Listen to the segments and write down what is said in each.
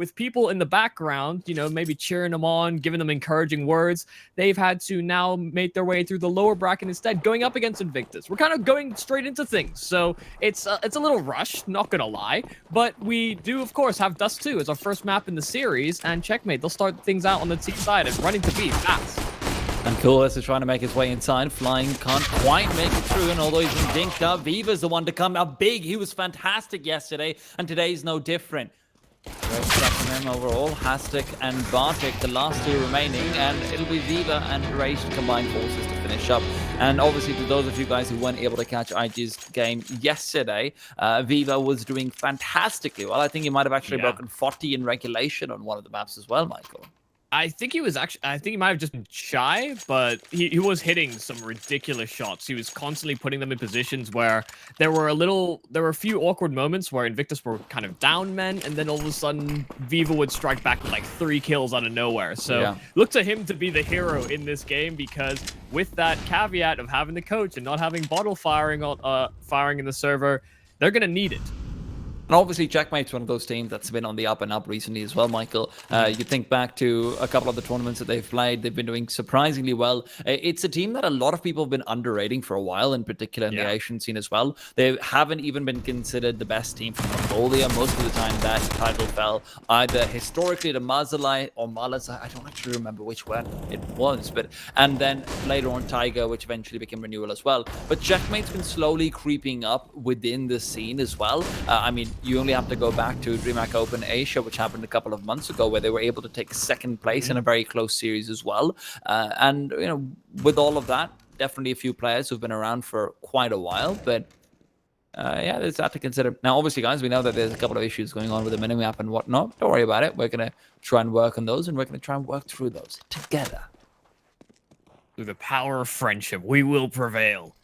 with people in the background, you know, maybe cheering them on, giving them encouraging words, they've had to now make their way through the lower bracket instead, going up against Invictus. We're kind of going straight into things, so it's a little rushed, not gonna lie, but we do, of course, have Dust2 as our first map in the series, and Checkmate, they'll start things out on the T side and running to B fast. And Coolest is trying to make his way inside. Flying can't quite make it through, and although he's been dinked up, Viva's the one to come up big. He was fantastic yesterday, and today's no different. Great stuff from him overall. Hastic and Bartik, the last two remaining, and it'll be Viva and Rage to combine forces to finish up. And obviously, to those of you guys who weren't able to catch IG's game yesterday, Viva was doing fantastically well. I think he might have actually broken 40 in regulation on one of the maps as well, Michael. I think he might have just been shy, but he was hitting some ridiculous shots. He was constantly putting them in positions where there were a few awkward moments where Invictus were kind of down men, and then all of a sudden Viva would strike back with like 3 kills out of nowhere. So look to him to be the hero in this game, because with that caveat of having the coach and not having bottle firing in the server, they're gonna need it. And obviously, Checkmate's one of those teams that's been on the up and up recently as well, Michael. You think back to a couple of the tournaments that they've played, they've been doing surprisingly well. It's a team that a lot of people have been underrating for a while, in particular in the Asian scene as well. They haven't even been considered the best team from Mongolia. Most of the time, that title fell either historically to Mazalai or Malazai. I don't actually remember which one it was, and then later on Tiger, which eventually became Renewal as well. But Checkmate's been slowly creeping up within the scene as well. I mean, you only have to go back to DreamHack Open Asia, which happened a couple of months ago, where they were able to take second place in a very close series as well. And, you know, with all of that, definitely a few players who've been around for quite a while, but yeah, there's that to consider. Now, obviously, guys, we know that there's a couple of issues going on with the minimap and whatnot. Don't worry about it. We're going to try and work on those, and we're going to try and work through those together. Through the power of friendship, we will prevail.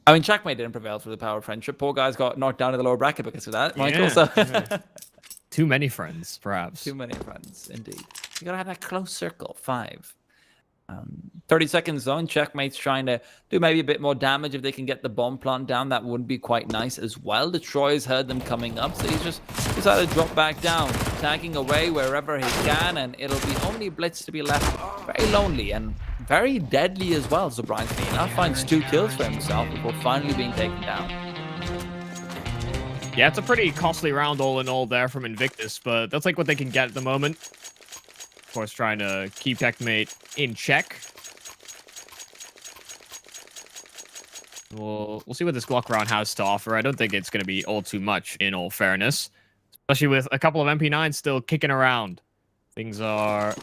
I mean, Checkmate didn't prevail through the power of friendship. Poor guys got knocked down in the lower bracket because of that, Michael. Too many friends, perhaps. Too many friends, indeed. You gotta have that close circle. 5. 30 seconds on. Checkmate's trying to do maybe a bit more damage. If they can get the bomb plant down, that would be quite nice as well. The Troy's heard them coming up, so he's just decided to drop back down, tagging away wherever he can, and it'll be only Blitz to be left very lonely and very deadly as well. So Brian now finds 2 kills for himself before finally being taken down. Yeah, it's a pretty costly round all in all there from Invictus, but that's like what they can get at the moment. Of course, trying to keep Checkmate in check. We'll see what this Glock round has to offer. I don't think it's going to be all too much, in all fairness. Especially with a couple of MP9s still kicking around. Things are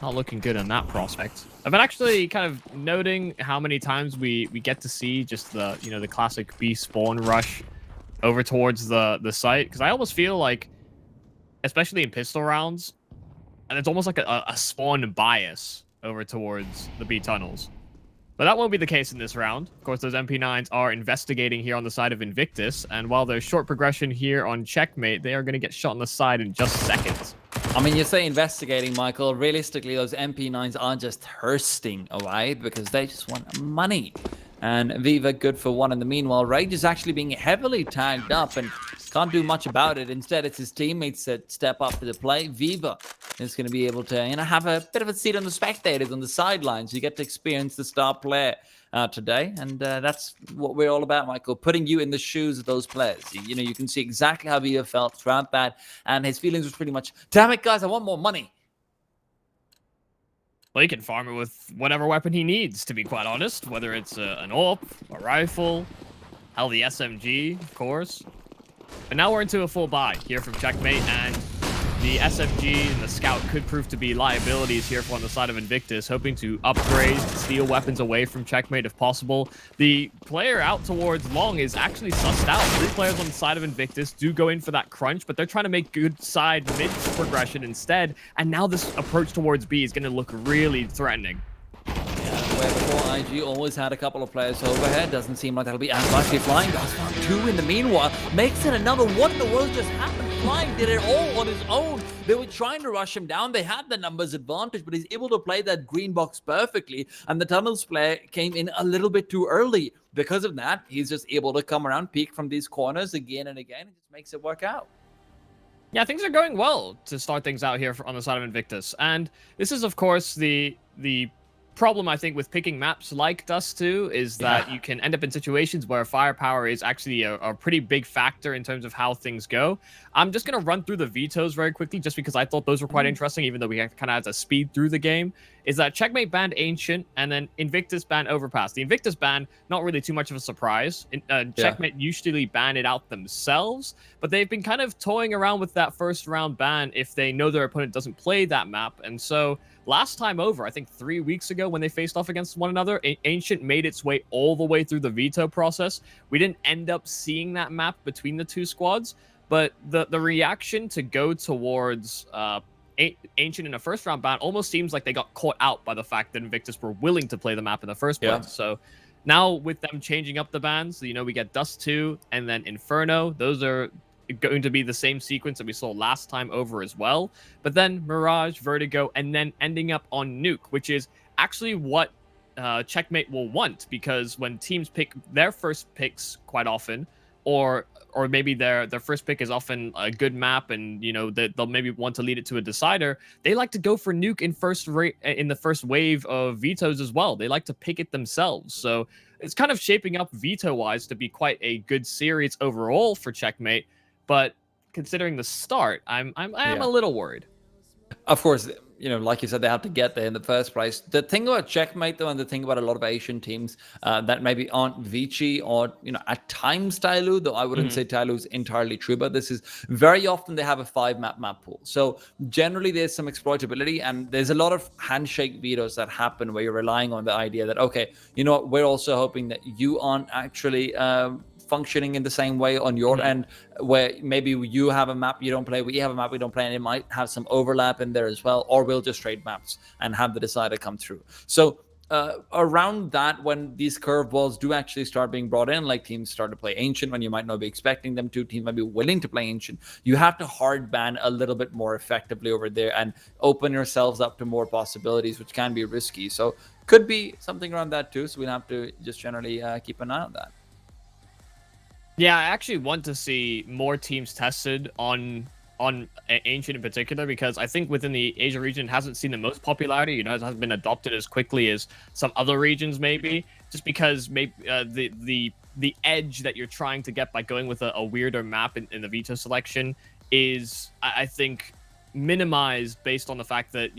not looking good on that prospect. I've been actually kind of noting how many times we get to see just the, you know, the classic B spawn rush over towards the site. Because I almost feel like, especially in pistol rounds, and it's almost like a spawn bias over towards the B tunnels. But that won't be the case in this round. Of course, those MP9s are investigating here on the side of Invictus, and while there's short progression here on Checkmate, they are going to get shot on the side in just seconds. I mean, you say investigating, Michael. Realistically, those MP9s are just thirsting away because they just want money. And Viva good for 1 in the meanwhile. Rage is actually being heavily tagged up and can't do much about it. Instead, it's his teammates that step up to the play. Viva is going to be able to, you know, have a bit of a seat on the spectators on the sidelines. You get to experience the star player today, and that's what we're all about, Michael. Putting you in the shoes of those players. You know, you can see exactly how Viva felt throughout that, and his feelings was pretty much, damn it, guys, I want more money. Well, he can farm it with whatever weapon he needs, to be quite honest. Whether it's an AWP, a rifle, hell, the SMG, of course. But now we're into a full buy here from Checkmate, and the SMG and the Scout could prove to be liabilities here on the side of Invictus, hoping to upgrade, steal weapons away from Checkmate if possible. The player out towards Long is actually sussed out. 3 players on the side of Invictus do go in for that crunch, but they're trying to make good side mid progression instead. And now this approach towards B is going to look really threatening. Where before IG always had a couple of players overhead, doesn't seem like that'll be as likely. Flying does found 2 in the meanwhile, makes it another. What in the world just happened? Flying did it all on his own. They were trying to rush him down. They had the numbers advantage, but he's able to play that green box perfectly. And the tunnels player came in a little bit too early. Because of that, he's just able to come around, peek from these corners again and again. It just makes it work out. Yeah, things are going well to start things out here on the side of Invictus. And this is, of course, the problem, I think, with picking maps like Dust2 is that Yeah. you can end up in situations where firepower is actually a pretty big factor in terms of how things go. I'm just going to run through the vetoes very quickly just because I thought those were quite interesting, even though we kind of had to speed through the game. Is that Checkmate banned Ancient and then Invictus banned Overpass. The Invictus ban, not really too much of a surprise. Yeah. Checkmate usually ban it out themselves, but they've been kind of toying around with that first round ban if they know their opponent doesn't play that map. And so last time over, I think 3 weeks ago when they faced off against one another, Ancient made its way all the way through the veto process. We didn't end up seeing that map between the two squads, but the reaction to go towards Ancient in a first round ban almost seems like they got caught out by the fact that Invictus were willing to play the map in the first place. So now with them changing up the bans, we get Dust2 and then Inferno. Those are going to be the same sequence that we saw last time over as well. But then Mirage, Vertigo, and then ending up on Nuke, which is actually what Checkmate will want, because when teams pick their first picks quite often, or maybe their first pick is often a good map and they'll maybe want to lead it to a decider, they like to go for Nuke in the first wave of vetoes as well. They like to pick it themselves. So it's kind of shaping up veto wise to be quite a good series overall for Checkmate, but considering the start, I am a little worried. Of course, like you said, they have to get there in the first place. The thing about Checkmate, though, and the thing about a lot of Asian teams that maybe aren't Vici or, at times Tyloo, though I wouldn't say Tyloo's entirely true, but this is very often they have a 5-map map pool. So generally there's some exploitability, and there's a lot of handshake vetoes that happen where you're relying on the idea that, okay, we're also hoping that you aren't actually functioning in the same way on your end, where maybe you have a map you don't play, we have a map we don't play, and it might have some overlap in there as well, or we'll just trade maps and have the decider come through. So around that, when these curveballs do actually start being brought in, like teams start to play Ancient when you might not be expecting them to, teams might be willing to play Ancient, you have to hard ban a little bit more effectively over there and open yourselves up to more possibilities, which can be risky. So could be something around that too, so we'll have to just generally keep an eye on that. Yeah, I actually want to see more teams tested on Ancient in particular, because I think within the Asia region it hasn't seen the most popularity. It hasn't been adopted as quickly as some other regions maybe, just because maybe the edge that you're trying to get by going with a weirder map in the veto selection is, I think, minimized based on the fact that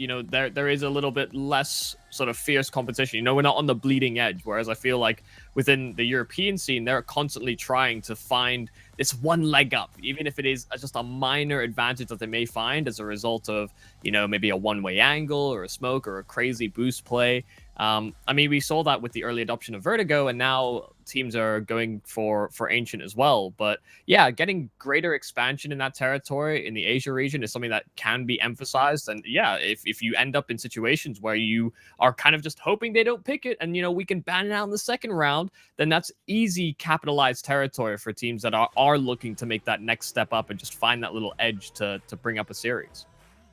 there is a little bit less sort of fierce competition. We're not on the bleeding edge, whereas I feel like within the European scene they're constantly trying to find this one leg up, even if it is just a minor advantage that they may find as a result of maybe a one-way angle or a smoke or a crazy boost play. I mean, we saw that with the early adoption of Vertigo, and now teams are going for Ancient as well. But yeah, getting greater expansion in that territory in the Asia region is something that can be emphasized. And yeah, if you end up in situations where you are kind of just hoping they don't pick it and we can ban it out in the second round, then that's easy capitalized territory for teams that are looking to make that next step up and just find that little edge to bring up a series.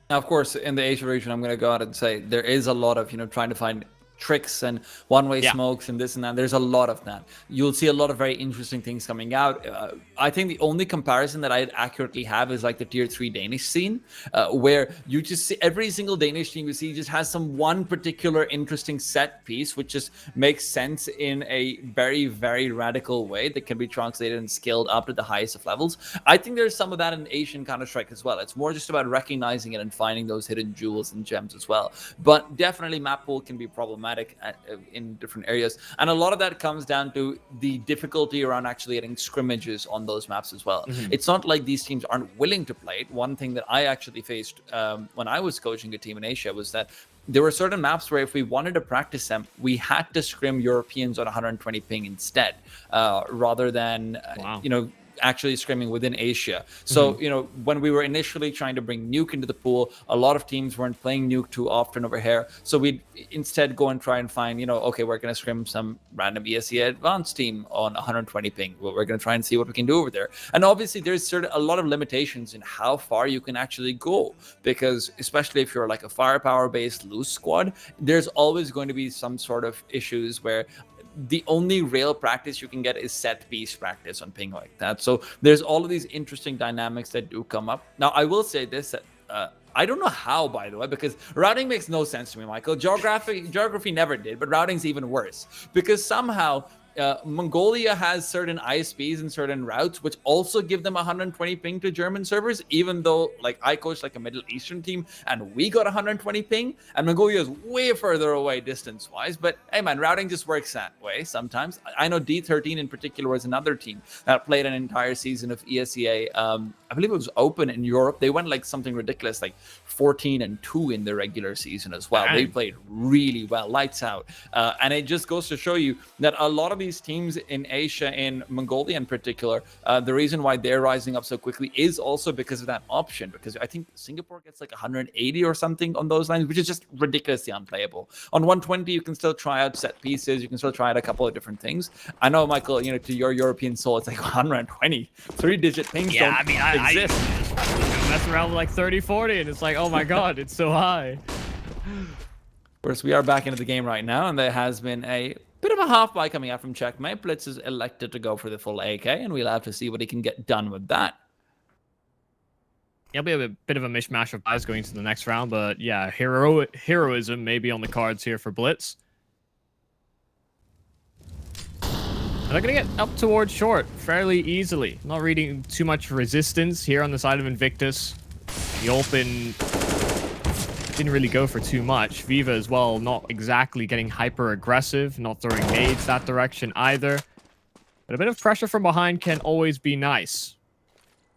Now, of course, in the Asia region, I'm going to go out and say there is a lot of, trying to find tricks and one-way smokes and this and that. There's a lot of that. You'll see a lot of very interesting things coming out. I think the only comparison that I'd accurately have is like the tier 3 Danish scene, where you just see every single Danish team you see just has some one particular interesting set piece, which just makes sense in a very, very radical way that can be translated and scaled up to the highest of levels. I think there's some of that in Asian Counter-Strike as well. It's more just about recognizing it and finding those hidden jewels and gems as well. But definitely map pool can be problematic in different areas, and a lot of that comes down to the difficulty around actually getting scrimmages on those maps as well. It's not like these teams aren't willing to play it. One thing that I actually faced when I was coaching a team in Asia was that there were certain maps where if we wanted to practice them, we had to scrim Europeans on 120 ping instead, rather than actually scrimming within Asia. So, when we were initially trying to bring Nuke into the pool, a lot of teams weren't playing Nuke too often over here. So we'd instead go and try and find, okay, we're going to scrim some random ESE advanced team on 120 ping. Well, we're going to try and see what we can do over there. And obviously there's a lot of limitations in how far you can actually go, because especially if you're like a firepower based loose squad, there's always going to be some sort of issues where the only real practice you can get is set piece practice on ping like that. So there's all of these interesting dynamics that do come up. Now, I will say this, I don't know how, by the way, because routing makes no sense to me, Michael. Geography never did, but routing's even worse because somehow Mongolia has certain ISPs and certain routes which also give them 120 ping to German servers, even though like I coach like a Middle Eastern team and we got 120 ping and Mongolia is way further away distance wise. But hey man, routing just works that way sometimes. I know D13 in particular was another team that played an entire season of ESEA. I believe it was open in Europe. They went like something ridiculous, like 14-2 in the regular season as well. They played really well, lights out. And it just goes to show you that a lot of these teams in Asia, in Mongolia in particular, the reason why they're rising up so quickly is also because of that option. Because I think Singapore gets like 180 or something on those lines, which is just ridiculously unplayable. On 120, you can still try out set pieces. You can still try out a couple of different things. I know, Michael, you know, to your European soul, it's like 120. 3-digit pings don't exist. I mess around with like 30, 40, and it's like, oh my god, it's so high. Of course, we are back into the game right now, and there has been a bit of a half buy coming out from Checkmate. Blitz is elected to go for the full AK, and we'll have to see what he can get done with that. It'll be a bit of a mishmash of buys going to the next round, but yeah, heroism may be on the cards here for Blitz. And they're going to get up towards short fairly easily. Not reading too much resistance here on the side of Invictus. The open didn't really go for too much. Viva as well, not exactly getting hyper aggressive, not throwing nades that direction either. But a bit of pressure from behind can always be nice.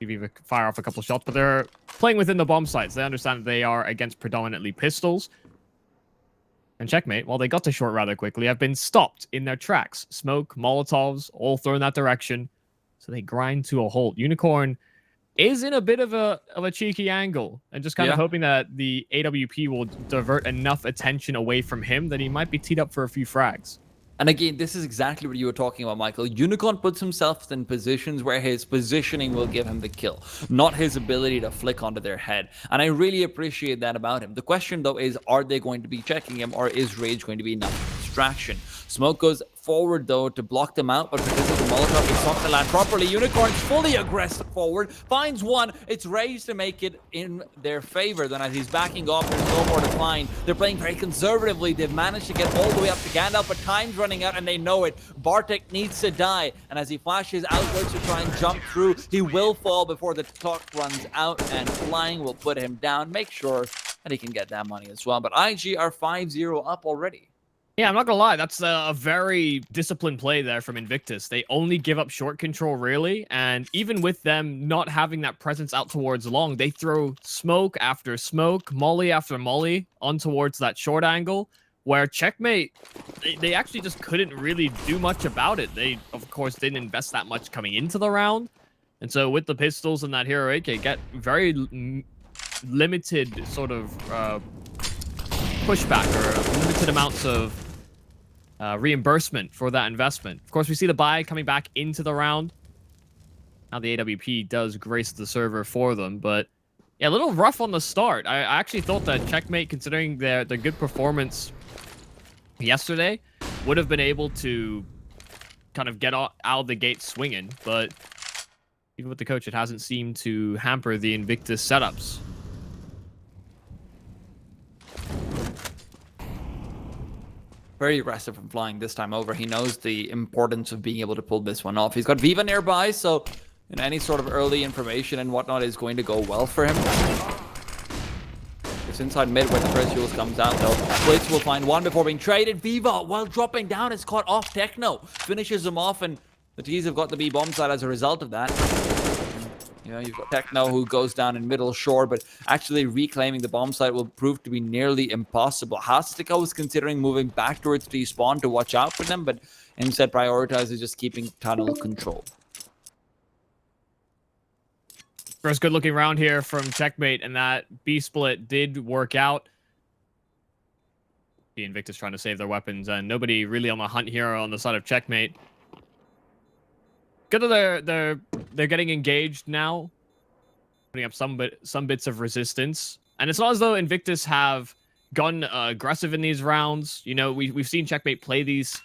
Viva fire off a couple shots, but they're playing within the bomb sites. They understand that they are against predominantly pistols. And Checkmate, while they got to short rather quickly, have been stopped in their tracks. Smoke, Molotovs, all thrown that direction. So they grind to a halt. Unicorn is in a bit of a cheeky angle, and just kind of hoping that the AWP will divert enough attention away from him that he might be teed up for a few frags. And again, this is exactly what you were talking about, Michael. Unicorn puts himself in positions where his positioning will give him the kill, not his ability to flick onto their head. And I really appreciate that about him. The question, though, is are they going to be checking him, or is Rage going to be enough distraction? Smoke goes forward, though, to block them out, but because of the Molotov, it's not to land properly. Unicorn's fully aggressive forward, finds one. It's Rage to make it in their favor. Then as he's backing off, there's no more to find. They're playing very conservatively. They've managed to get all the way up to Gandalf, but time's running out, and they know it. Bartek needs to die, and as he flashes outwards to try and jump through, he will fall before the clock runs out, and flying will put him down. Make sure that he can get that money as well. But IG are 5-0 up already. Yeah, I'm not gonna lie, that's a very disciplined play there from Invictus. They only give up short control, really, and even with them not having that presence out towards long, they throw smoke after smoke, molly after molly on towards that short angle, where Checkmate, they actually just couldn't really do much about it. They, of course, didn't invest that much coming into the round, and so with the pistols and that Hero AK, get very limited sort of pushback or limited amounts of reimbursement for that investment. Of course, we see the buy coming back into the round. Now the AWP does grace the server for them, but yeah, a little rough on the start. I actually thought that Checkmate, considering their good performance yesterday, would have been able to kind of get out of the gate swinging, but even with the coach, it hasn't seemed to hamper the Invictus setups. Very aggressive from flying this time over. He knows the importance of being able to pull this one off. He's got Viva nearby, so any sort of early information and whatnot is going to go well for him. It's inside mid where the first fuels comes out, though. Blitz will find one before being traded. Viva, while dropping down, is caught off Techno. Finishes him off, and the T's have got the B bomb side as a result of that. You know, you've got Techno who goes down in middle shore, but actually reclaiming the bomb site will prove to be nearly impossible. Hastika was considering moving back towards the spawn to watch out for them, but instead prioritizes just keeping tunnel control. First good looking round here from Checkmate, and that B split did work out. The Invictus trying to save their weapons, and nobody really on the hunt here on the side of Checkmate. Good that they're getting engaged now, putting up some bits of resistance, and it's not as though Invictus have gone aggressive in these rounds. You know, we've seen Checkmate play these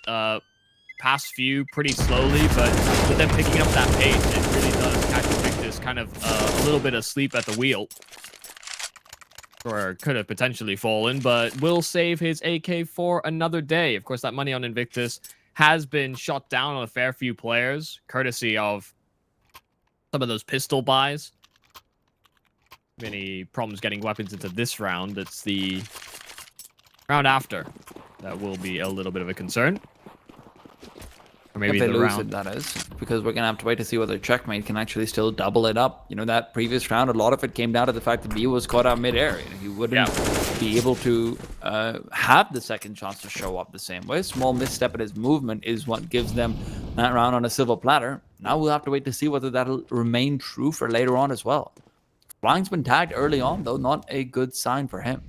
past few pretty slowly, but with them picking up that pace, it really does catch Invictus kind of a little bit asleep at the wheel. Or could have potentially fallen, but will save his AK for another day. Of course, that money on Invictus has been shot down on a fair few players, courtesy of some of those pistol buys. Many problems getting weapons into this round. It's the round after that will be a little bit of a concern. Or maybe if they the lose round. it, that is, because we're gonna have to wait to see whether Checkmate can actually still double it up. You know, that previous round, a lot of it came down to the fact that B was caught out midair. You know, he wouldn't be able to have the second chance to show up the same way. A small misstep in his movement is what gives them that round on a silver platter. Now we'll have to wait to see whether that'll remain true for later on as well. Flying's been tagged early on, though, not a good sign for him.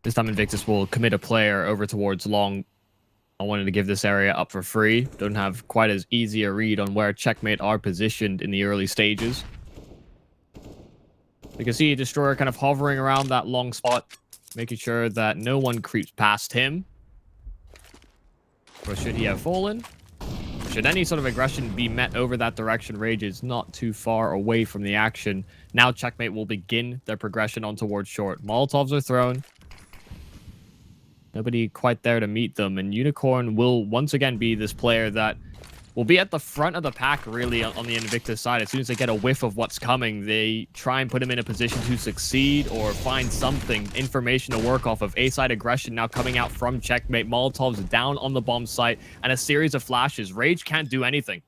This time Invictus will commit a player over towards long. I wanted to give this area up for free. Don't have quite as easy a read on where Checkmate are positioned in the early stages. You can see Destroyer kind of hovering around that long spot, making sure that no one creeps past him. Or should he have fallen? Should any sort of aggression be met over that direction, Rage is not too far away from the action. Now Checkmate will begin their progression on towards short. Molotovs are thrown. Nobody quite there to meet them, and Unicorn will once again be this player that will be at the front of the pack, really, on the Invictus side. As soon as they get a whiff of what's coming, they try and put him in a position to succeed or find something, information to work off of. A-side aggression now coming out from Checkmate. Molotovs down on the bomb site, and a series of flashes. Rage can't do anything.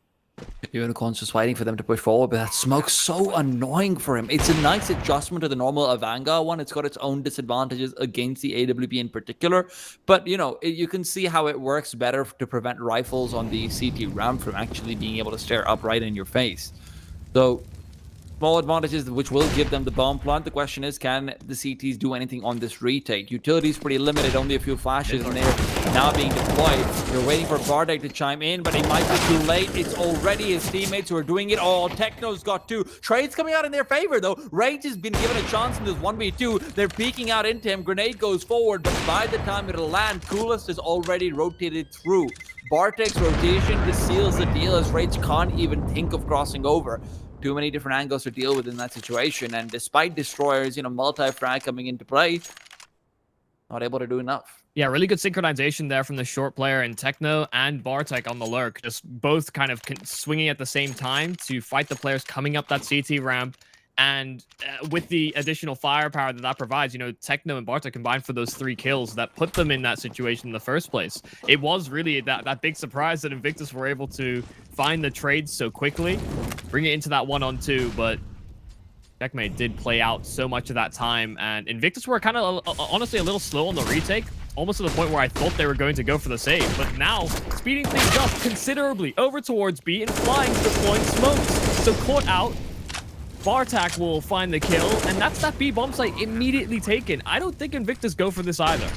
Unicorn's just waiting for them to push forward, but that smoke's so annoying for him. It's a nice adjustment to the normal Avanga one. It's got its own disadvantages against the AWP in particular, but you know, you can see how it works better to prevent rifles on the CT ramp from actually being able to stare upright in your face. So small advantages which will give them the bomb plant. The question is, can the CTs do anything on this retake? Utility's pretty limited, only a few flashes, and they're now being deployed. They're waiting for Bartek to chime in, but he might be too late. It's already his teammates who are doing it all. Techno's got two. Trade's coming out in their favor, though. Rage has been given a chance in this 1v2. They're peeking out into him. Grenade goes forward, but by the time it'll land, Coolest is already rotated through. Bartek's rotation just seals the deal, as Rage can't even think of crossing over. Too many different angles to deal with in that situation, and despite Destroyers, you know, multi-frag coming into play, not able to do enough. Yeah, really good synchronization there from the short player and Techno and Bartek on the lurk, just both kind of swinging at the same time to fight the players coming up that CT ramp. And with the additional firepower that provides, you know, Techno and Bartek combined for those 3 kills that put them in that situation in the first place. It was really that big surprise that Invictus were able to find the trades so quickly, bring it into that 1-on-2, but Checkmate did play out so much of that time, and Invictus were kind of honestly a little slow on the retake, almost to the point where I thought they were going to go for the save, but now speeding things up considerably over towards B and flying, deploying smokes. So caught out. Bartak will find the kill, and that's that B bomb site immediately taken. I don't think Invictus go for this either.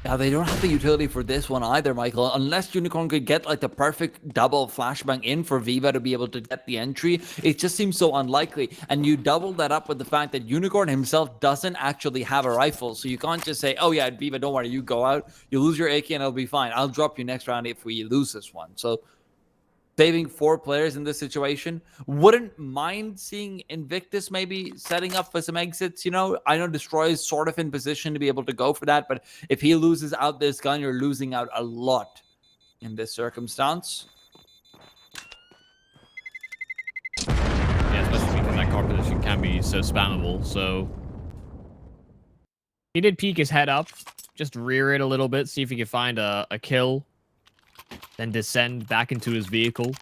Yeah, they don't have the utility for this one either, Michael. Unless Unicorn could get like the perfect double flashbang in for Viva to be able to get the entry, it just seems so unlikely. And you double that up with the fact that Unicorn himself doesn't actually have a rifle. So you can't just say, oh yeah, Viva, don't worry, you go out, you lose your AK and it'll be fine. I'll drop you next round if we lose this one. So saving 4 players in this situation. Wouldn't mind seeing Invictus maybe setting up for some exits, you know? I know Destroy is sort of in position to be able to go for that, but if he loses out this gun, you're losing out a lot in this circumstance. Yeah, especially because that car position can be so spammable, so he did peek his head up, just rear it a little bit, see if he could find a kill. Then descend back into his vehicle.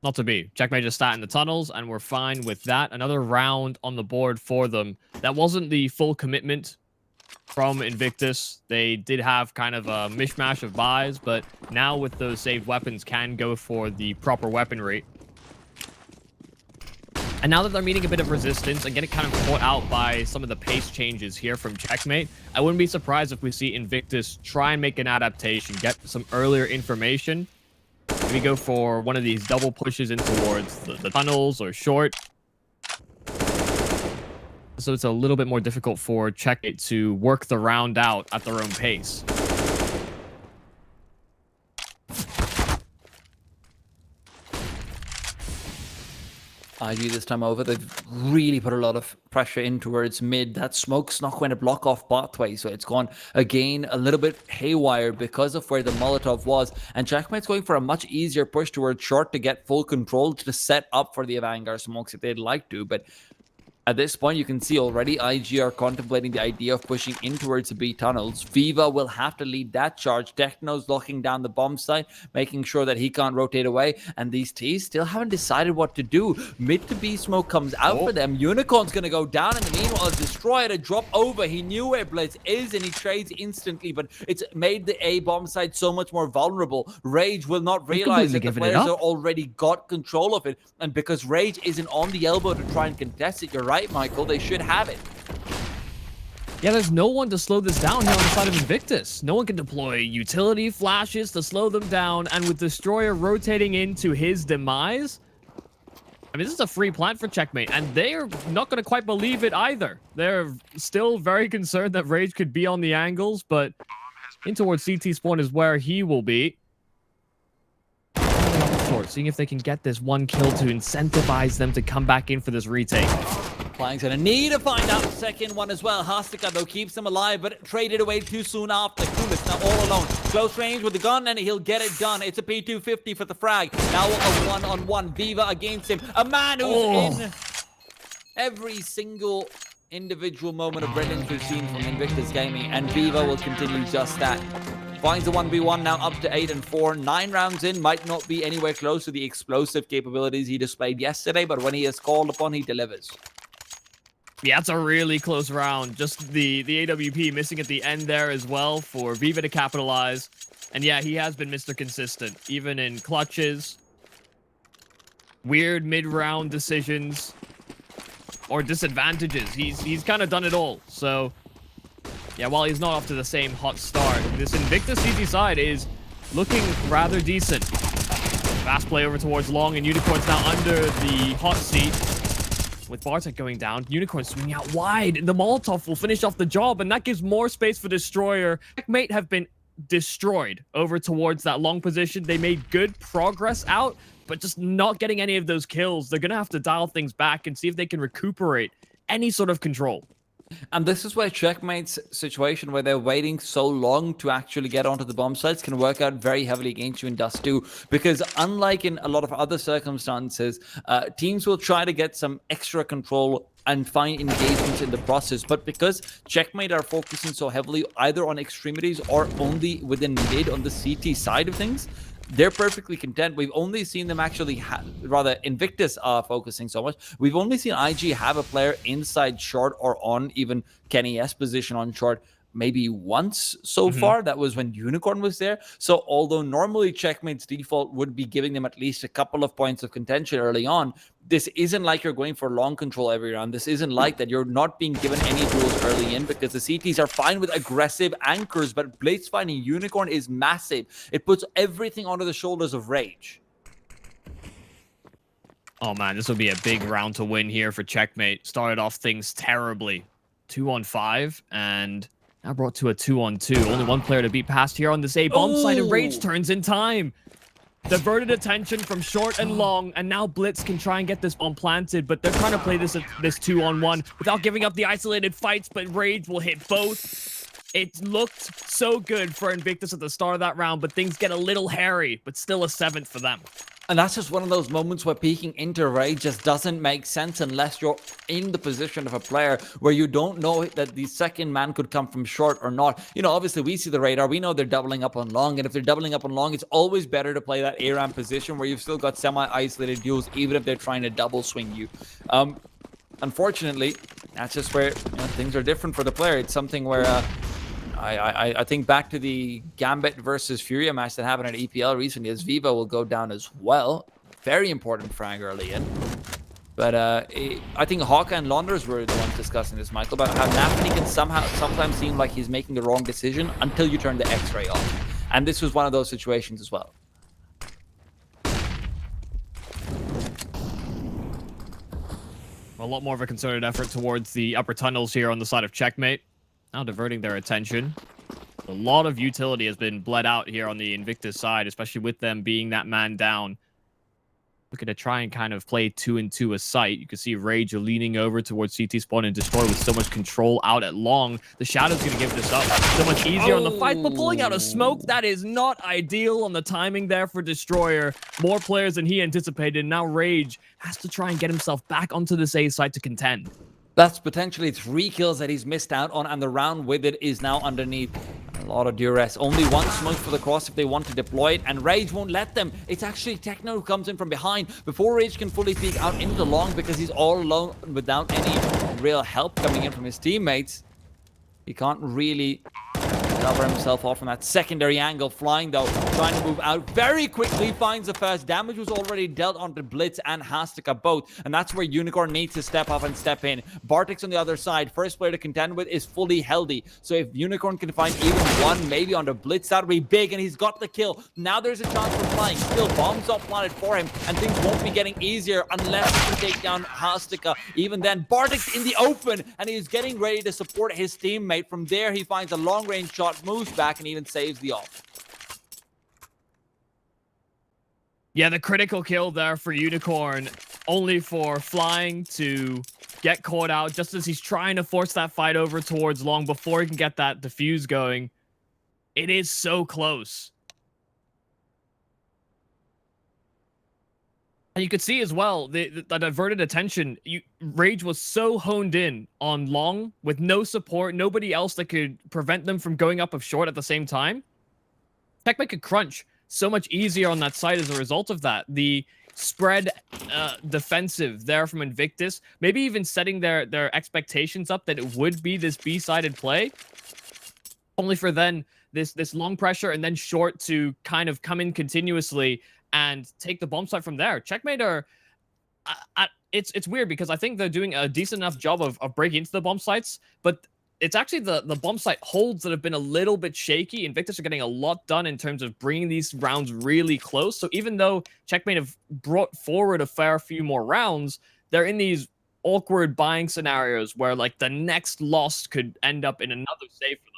Not to be. Checkmate just sat in the tunnels, and we're fine with that. Another round on the board for them. That wasn't the full commitment from Invictus. They did have kind of a mishmash of buys, but now with those saved weapons can go for the proper weaponry. And now that they're meeting a bit of resistance and getting kind of caught out by some of the pace changes here from Checkmate, I wouldn't be surprised if we see Invictus try and make an adaptation, get some earlier information. Maybe go for one of these double pushes in towards the tunnels or short. So it's a little bit more difficult for Checkmate to work the round out at their own pace. IG this time over, they've really put a lot of pressure in towards mid. That smoke's not going to block off pathway, so it's gone again a little bit haywire because of where the Molotov was. And Checkmate's going for a much easier push towards short to get full control to set up for the Vanguard smokes if they'd like to, but at this point, you can see already IG are contemplating the idea of pushing in towards the B tunnels. Viva will have to lead that charge. Techno's locking down the bomb site, making sure that he can't rotate away. And these T's still haven't decided what to do. Mid to B smoke comes out for them. Unicorn's going to go down. In the meanwhile, Destroyer to drop over. He knew where Blitz is and he trades instantly, but it's made the A bomb site so much more vulnerable. Rage will not realize that the players are already got control of it. And because Rage isn't on the elbow to try and contest it, you're right, Michael, they should have it. Yeah, there's no one to slow this down here on the side of Invictus. No one can deploy utility flashes to slow them down, and with Destroyer rotating into his demise, I mean, this is a free plant for Checkmate, and they're not going to quite believe it either. They're still very concerned that Rage could be on the angles, but in towards CT spawn is where he will be. Short, seeing if they can get this one kill to incentivize them to come back in for this retake. Flying's gonna need to find out the second one as well. Hastika, though, keeps him alive, but traded away too soon after. Kulis now all alone. Close range with the gun, and he'll get it done. It's a P250 for the frag. Now a one-on-one. Viva against him. A man who's in every single individual moment of brilliance we've seen from Invictus Gaming, and Viva will continue just that. Finds the 1v1 now up to 8 and 4. 9 rounds in, might not be anywhere close to the explosive capabilities he displayed yesterday, but when he is called upon, he delivers. Yeah, it's a really close round. Just the AWP missing at the end there as well for Viva to capitalize. And yeah, he has been Mr. Consistent, even in clutches, weird mid-round decisions, or disadvantages. He's kind of done it all. So yeah, while he's not off to the same hot start, this Invictus CT side is looking rather decent. Fast play over towards Long, and Unicorn's now under the hot seat. With Bartek going down, Unicorn swinging out wide. The Molotov will finish off the job, and that gives more space for Destroyer. Checkmate have been destroyed over towards that long position. They made good progress out, but just not getting any of those kills. They're going to have to dial things back and see if they can recuperate any sort of control. And this is where Checkmate's situation, where they're waiting so long to actually get onto the bomb sites, can work out very heavily against you in Dust2. Because unlike in a lot of other circumstances, teams will try to get some extra control and find engagements in the process. But because Checkmate are focusing so heavily either on extremities or only within mid on the CT side of things, they're perfectly content. We've only seen them actually, rather Invictus are focusing so much. We've only seen IG have a player inside short or on even Kenny S position on short maybe once so far. That was when Unicorn was there. So although normally Checkmate's default would be giving them at least a couple of points of contention early on, this isn't like you're going for long control every round. This isn't like that. You're not being given any duels early in because the CTs are fine with aggressive anchors, but Blitz finding Unicorn is massive. It puts everything onto the shoulders of Rage. Oh man, this will be a big round to win here for Checkmate. Started off things terribly. 2-on-5 and now brought to a 2-on-2. Only one player to beat past here on this A bomb site, and Rage turns in time. Diverted attention from short and long, and now Blitz can try and get this bomb planted, but they're trying to play this 2-on-1 without giving up the isolated fights, but Rage will hit both. It looked so good for Invictus at the start of that round, but things get a little hairy, but still a 7th for them. And that's just one of those moments where peeking into Rage just doesn't make sense unless you're in the position of a player where you don't know that the second man could come from short or not. You know, obviously we see the radar. We know they're doubling up on long. And if they're doubling up on long, it's always better to play that A-ramp position where you've still got semi-isolated duels, even if they're trying to double swing you. Unfortunately, that's just where things are different for the player. It's something where... I think back to the Gambit versus Furia match that happened at EPL recently, as Viva will go down as well. Very important frag early in. But I think Hawka and Launders were the ones discussing this, Michael, about how Nafany can sometimes seem like he's making the wrong decision until you turn the X-ray off. And this was one of those situations as well. A lot more of a concerted effort towards the upper tunnels here on the side of Checkmate. Now diverting their attention. A lot of utility has been bled out here on the Invictus side, especially with them being that man down. Looking to try and kind of play 2-2 a sight. You can see Rage leaning over towards CT spawn and Destroy with so much control out at long. The Shadow's going to give this up so much easier on the fight, but pulling out a smoke, that is not ideal on the timing there for Destroyer. More players than he anticipated. Now Rage has to try and get himself back onto this A site to contend. That's potentially 3 kills that he's missed out on, and the round with it is now underneath. A lot of duress. Only one smoke for the cross if they want to deploy it, and Rage won't let them. It's actually Techno who comes in from behind before Rage can fully peek out into the long, because he's all alone without any real help coming in from his teammates. He can't really cover himself off from that secondary angle. Flying though, trying to move out very quickly, finds the first. Damage was already dealt onto Blitz and Hastika both, and that's where Unicorn needs to step up and step in. Bartik's on the other side. First player to contend with is fully healthy, so if Unicorn can find even one, maybe onto Blitz, that would be big, and he's got the kill. Now there's a chance for Flying. Still bombs not planted for him, and things won't be getting easier unless he can take down Hastika. Even then, Bartik's in the open, and he's getting ready to support his teammate. From there, he finds a long-range shot, moves back, and even saves the off. Yeah, the critical kill there for Unicorn, only for Flying to get caught out just as he's trying to force that fight over towards long before he can get that defuse going. It is so close. And you could see as well, the diverted attention. Rage was so honed in on long with no support, nobody else that could prevent them from going up of short at the same time. Checkmate could crunch so much easier on that side as a result of that. The spread defensive there from Invictus, maybe even setting their expectations up that it would be this B-sided play, only for then this long pressure and then short to kind of come in continuously and take the bomb site from there. Checkmate are... it's weird because I think they're doing a decent enough job of breaking into the bomb sites, but it's actually the bomb site holds that have been a little bit shaky. Invictus are getting a lot done in terms of bringing these rounds really close. So even though Checkmate have brought forward a fair few more rounds, they're in these awkward buying scenarios where like the next loss could end up in another save for them.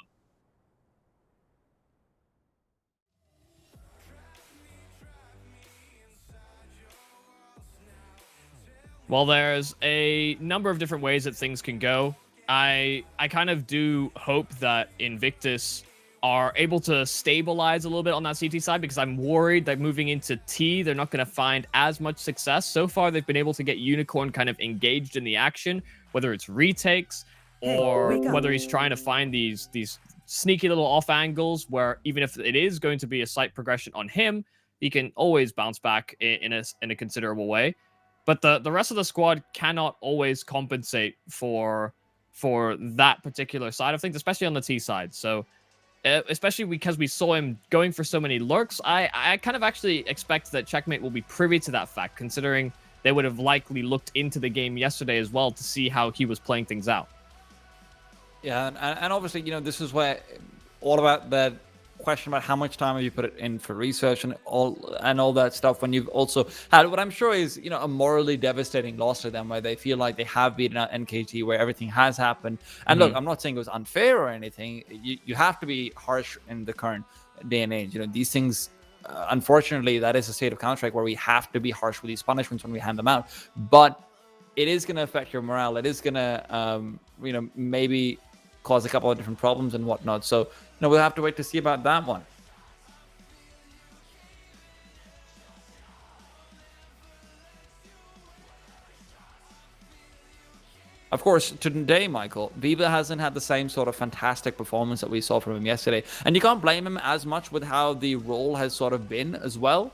Well, there's a number of different ways that things can go. I kind of do hope that Invictus are able to stabilize a little bit on that CT side, because I'm worried that moving into T, they're not going to find as much success. So far, they've been able to get Unicorn kind of engaged in the action, whether it's retakes or whether he's trying to find these sneaky little off angles where even if it is going to be a slight progression on him, he can always bounce back in a considerable way. But the rest of the squad cannot always compensate for that particular side of things, especially on the T side. So, especially because we saw him going for so many lurks, I kind of actually expect that Checkmate will be privy to that fact, considering they would have likely looked into the game yesterday as well to see how he was playing things out. Yeah, and obviously, you know, this is where all about that question about how much time have you put it in for research and all that stuff, when you've also had what I'm sure is, you know, a morally devastating loss to them, where they feel like they have beaten out NKT, where everything has happened. And look, I'm not saying it was unfair or anything. You have to be harsh in the current day and age. You know, these things, unfortunately, that is a state of Counter-Strike where we have to be harsh with these punishments when we hand them out. But it is going to affect your morale. It is going to, you know, maybe cause a couple of different problems and whatnot. So, no, we'll have to wait to see about that one. Of course, today, Michael, Viva hasn't had the same sort of fantastic performance that we saw from him yesterday. And you can't blame him as much with how the role has sort of been as well.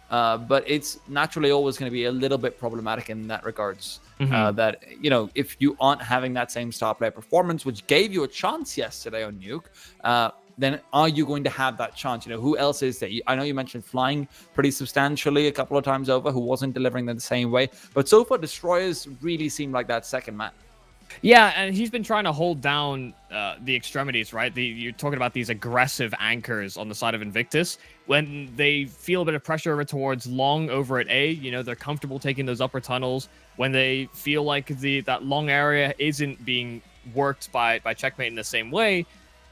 But it's naturally always going to be a little bit problematic in that regards. That, you know, if you aren't having that same star player performance, which gave you a chance yesterday on Nuke, then are you going to have that chance? You know, who else is there? I know you mentioned Flying pretty substantially a couple of times over, who wasn't delivering them the same way. But so far, Destroyers really seem like that second man. Yeah, and he's been trying to hold down the extremities, right? You're talking about these aggressive anchors on the side of Invictus. When they feel a bit of pressure over towards long over at A, you know, they're comfortable taking those upper tunnels. When they feel like that long area isn't being worked by Checkmate in the same way,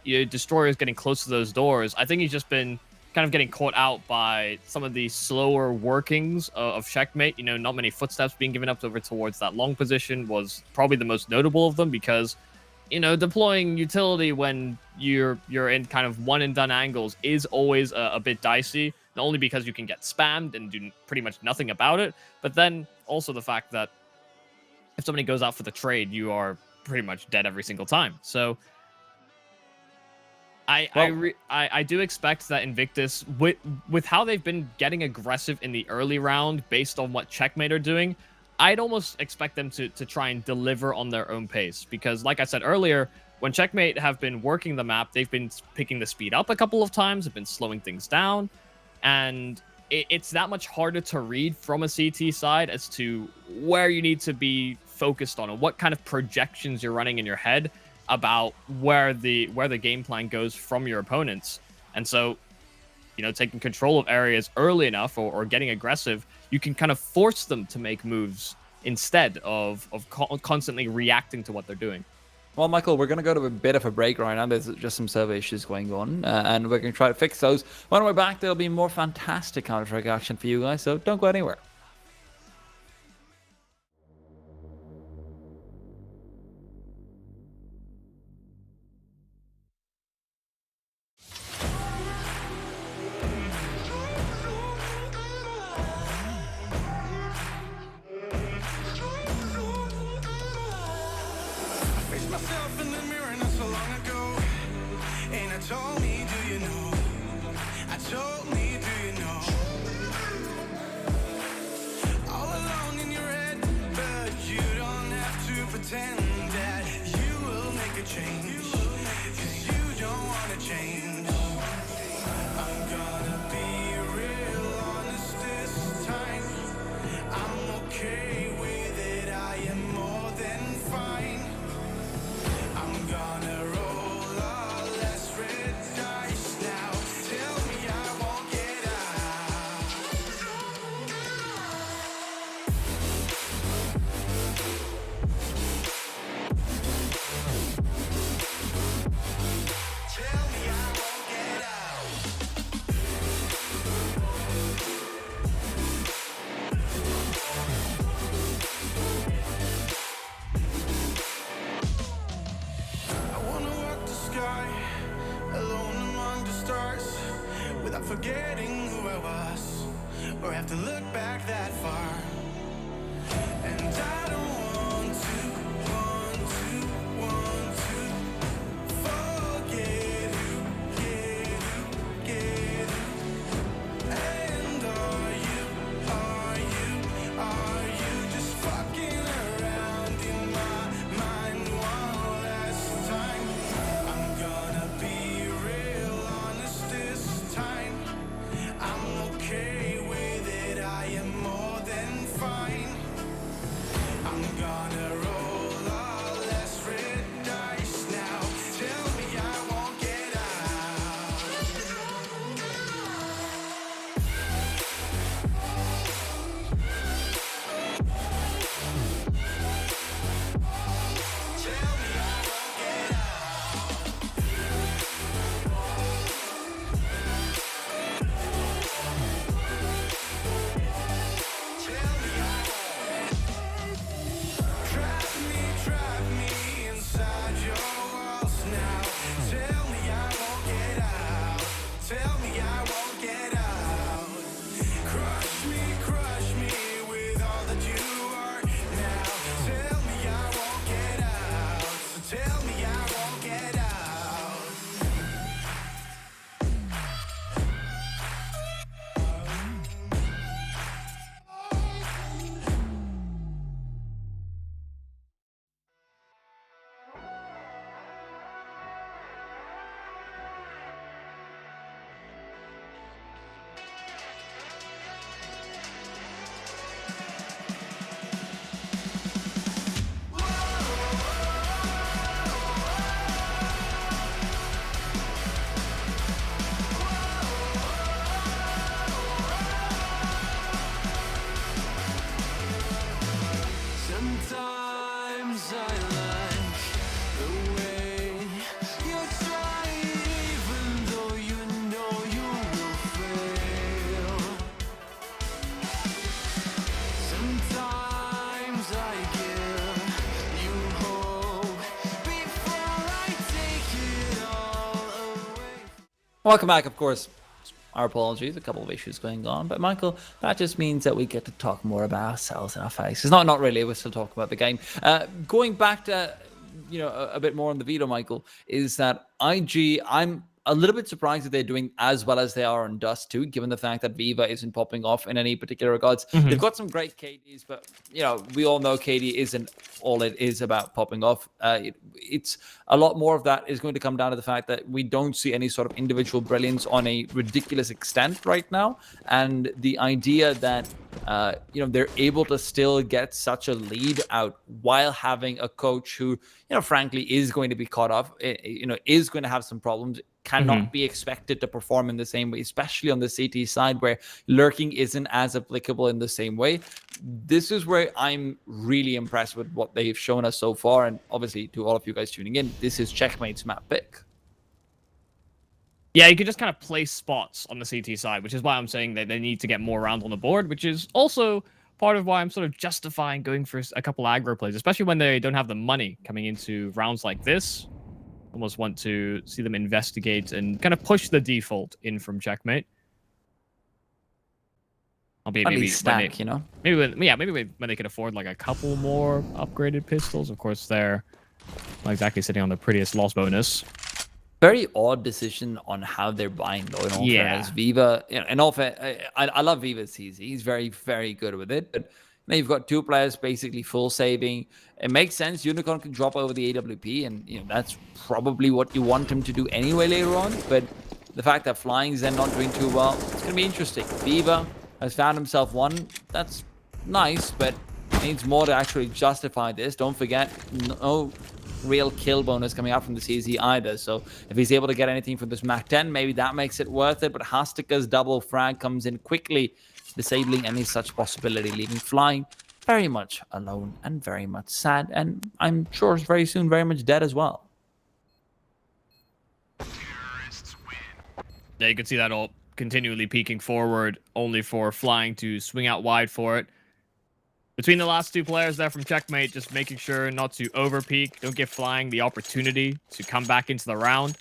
Destroyer is getting close to those doors. I think he's just been kind of getting caught out by some of the slower workings of Checkmate. You know, not many footsteps being given up over towards that long position was probably the most notable of them because, you know, deploying utility when you're in kind of one and done angles is always a bit dicey. Not only because you can get spammed and do pretty much nothing about it, but then also the fact that if somebody goes out for the trade, you are pretty much dead every single time. So I do expect that Invictus, with how they've been getting aggressive in the early round based on what Checkmate are doing, I'd almost expect them to try and deliver on their own pace. Because like I said earlier, when Checkmate have been working the map, they've been picking the speed up a couple of times, have been slowing things down, and it's that much harder to read from a CT side as to where you need to be focused on and what kind of projections you're running in your head about where the game plan goes from your opponents. And so, you know, taking control of areas early enough or getting aggressive, you can kind of force them to make moves instead of constantly reacting to what they're doing. Well, Michael, we're going to go to a bit of a break right now. There's just some server issues going on, and we're going to try to fix those. When we're back, there'll be more fantastic Counter-Strike action for you guys, so don't go anywhere. Myself in the mirror not so long ago, and I told me, do you know? I told me, do you know? All alone in your head, but you don't have to pretend that you will make a change, 'cause you don't wanna change. I'm gonna be real honest this time. I'm okay with it, I am more than fine. I'm gonna roll all less red dice now. Tell me I won't get out. Tell me I won't get out. I wanna walk the sky alone among the stars without forgetting who I was or have to look back that far. And I don't want to forget who, get who. And are you just fucking around in my mind one last time? I'm gonna be real honest this time. I'm okay with it, I am more than Welcome back, of course. Our apologies, a couple of issues going on, but Michael, that just means that we get to talk more about ourselves and our faces. Not really. We're still talking about the game. Going back to a bit more on the veto, Michael, is that IG. I'm a little bit surprised that they're doing as well as they are on Dust2, given the fact that Viva isn't popping off in any particular regards. They've got some great KDs, but we all know KD isn't all it is about popping off. It's a lot more of that is going to come down to the fact that we don't see any sort of individual brilliance on a ridiculous extent right now, and the idea that they're able to still get such a lead out while having a coach who, frankly, is going to be caught up, is going to have some problems, cannot be expected to perform in the same way, especially on the CT side where lurking isn't as applicable in the same way. This is where I'm really impressed with what they've shown us so far. And obviously, to all of you guys tuning in, this is Checkmate's map pick. Yeah, you can just kind of place spots on the CT side, which is why I'm saying that they need to get more rounds on the board, which is also part of why I'm sort of justifying going for a couple aggro plays, especially when they don't have the money coming into rounds like this. Almost want to see them investigate and kind of push the default in from Checkmate. Maybe stack, maybe when they can afford like a couple more upgraded pistols. Of course, they're not exactly sitting on the prettiest loss bonus. Very odd decision on how they're buying, though. In all fairness, Viva. In all fair, I love Viva's CZ. He's very, very good with it. But you've got two players basically full saving. It makes sense. Unicorn can drop over the AWP, and that's probably what you want him to do anyway later on. But the fact that Flying's then not doing too well, it's gonna be interesting. Viva has found himself one. That's nice, but needs more to actually justify this. Don't forget, no real kill bonus coming out from the CZ either. So if he's able to get anything from this Mac 10, maybe that makes it worth it. But Hastika's double frag comes in quickly, disabling any such possibility, leaving Flying very much alone and very much sad. And I'm sure very soon very much dead as well. Yeah, you can see that all continually peeking forward, only for Flying to swing out wide for it. Between the last two players there from Checkmate, just making sure not to over-peek. Don't give Flying the opportunity to come back into the round.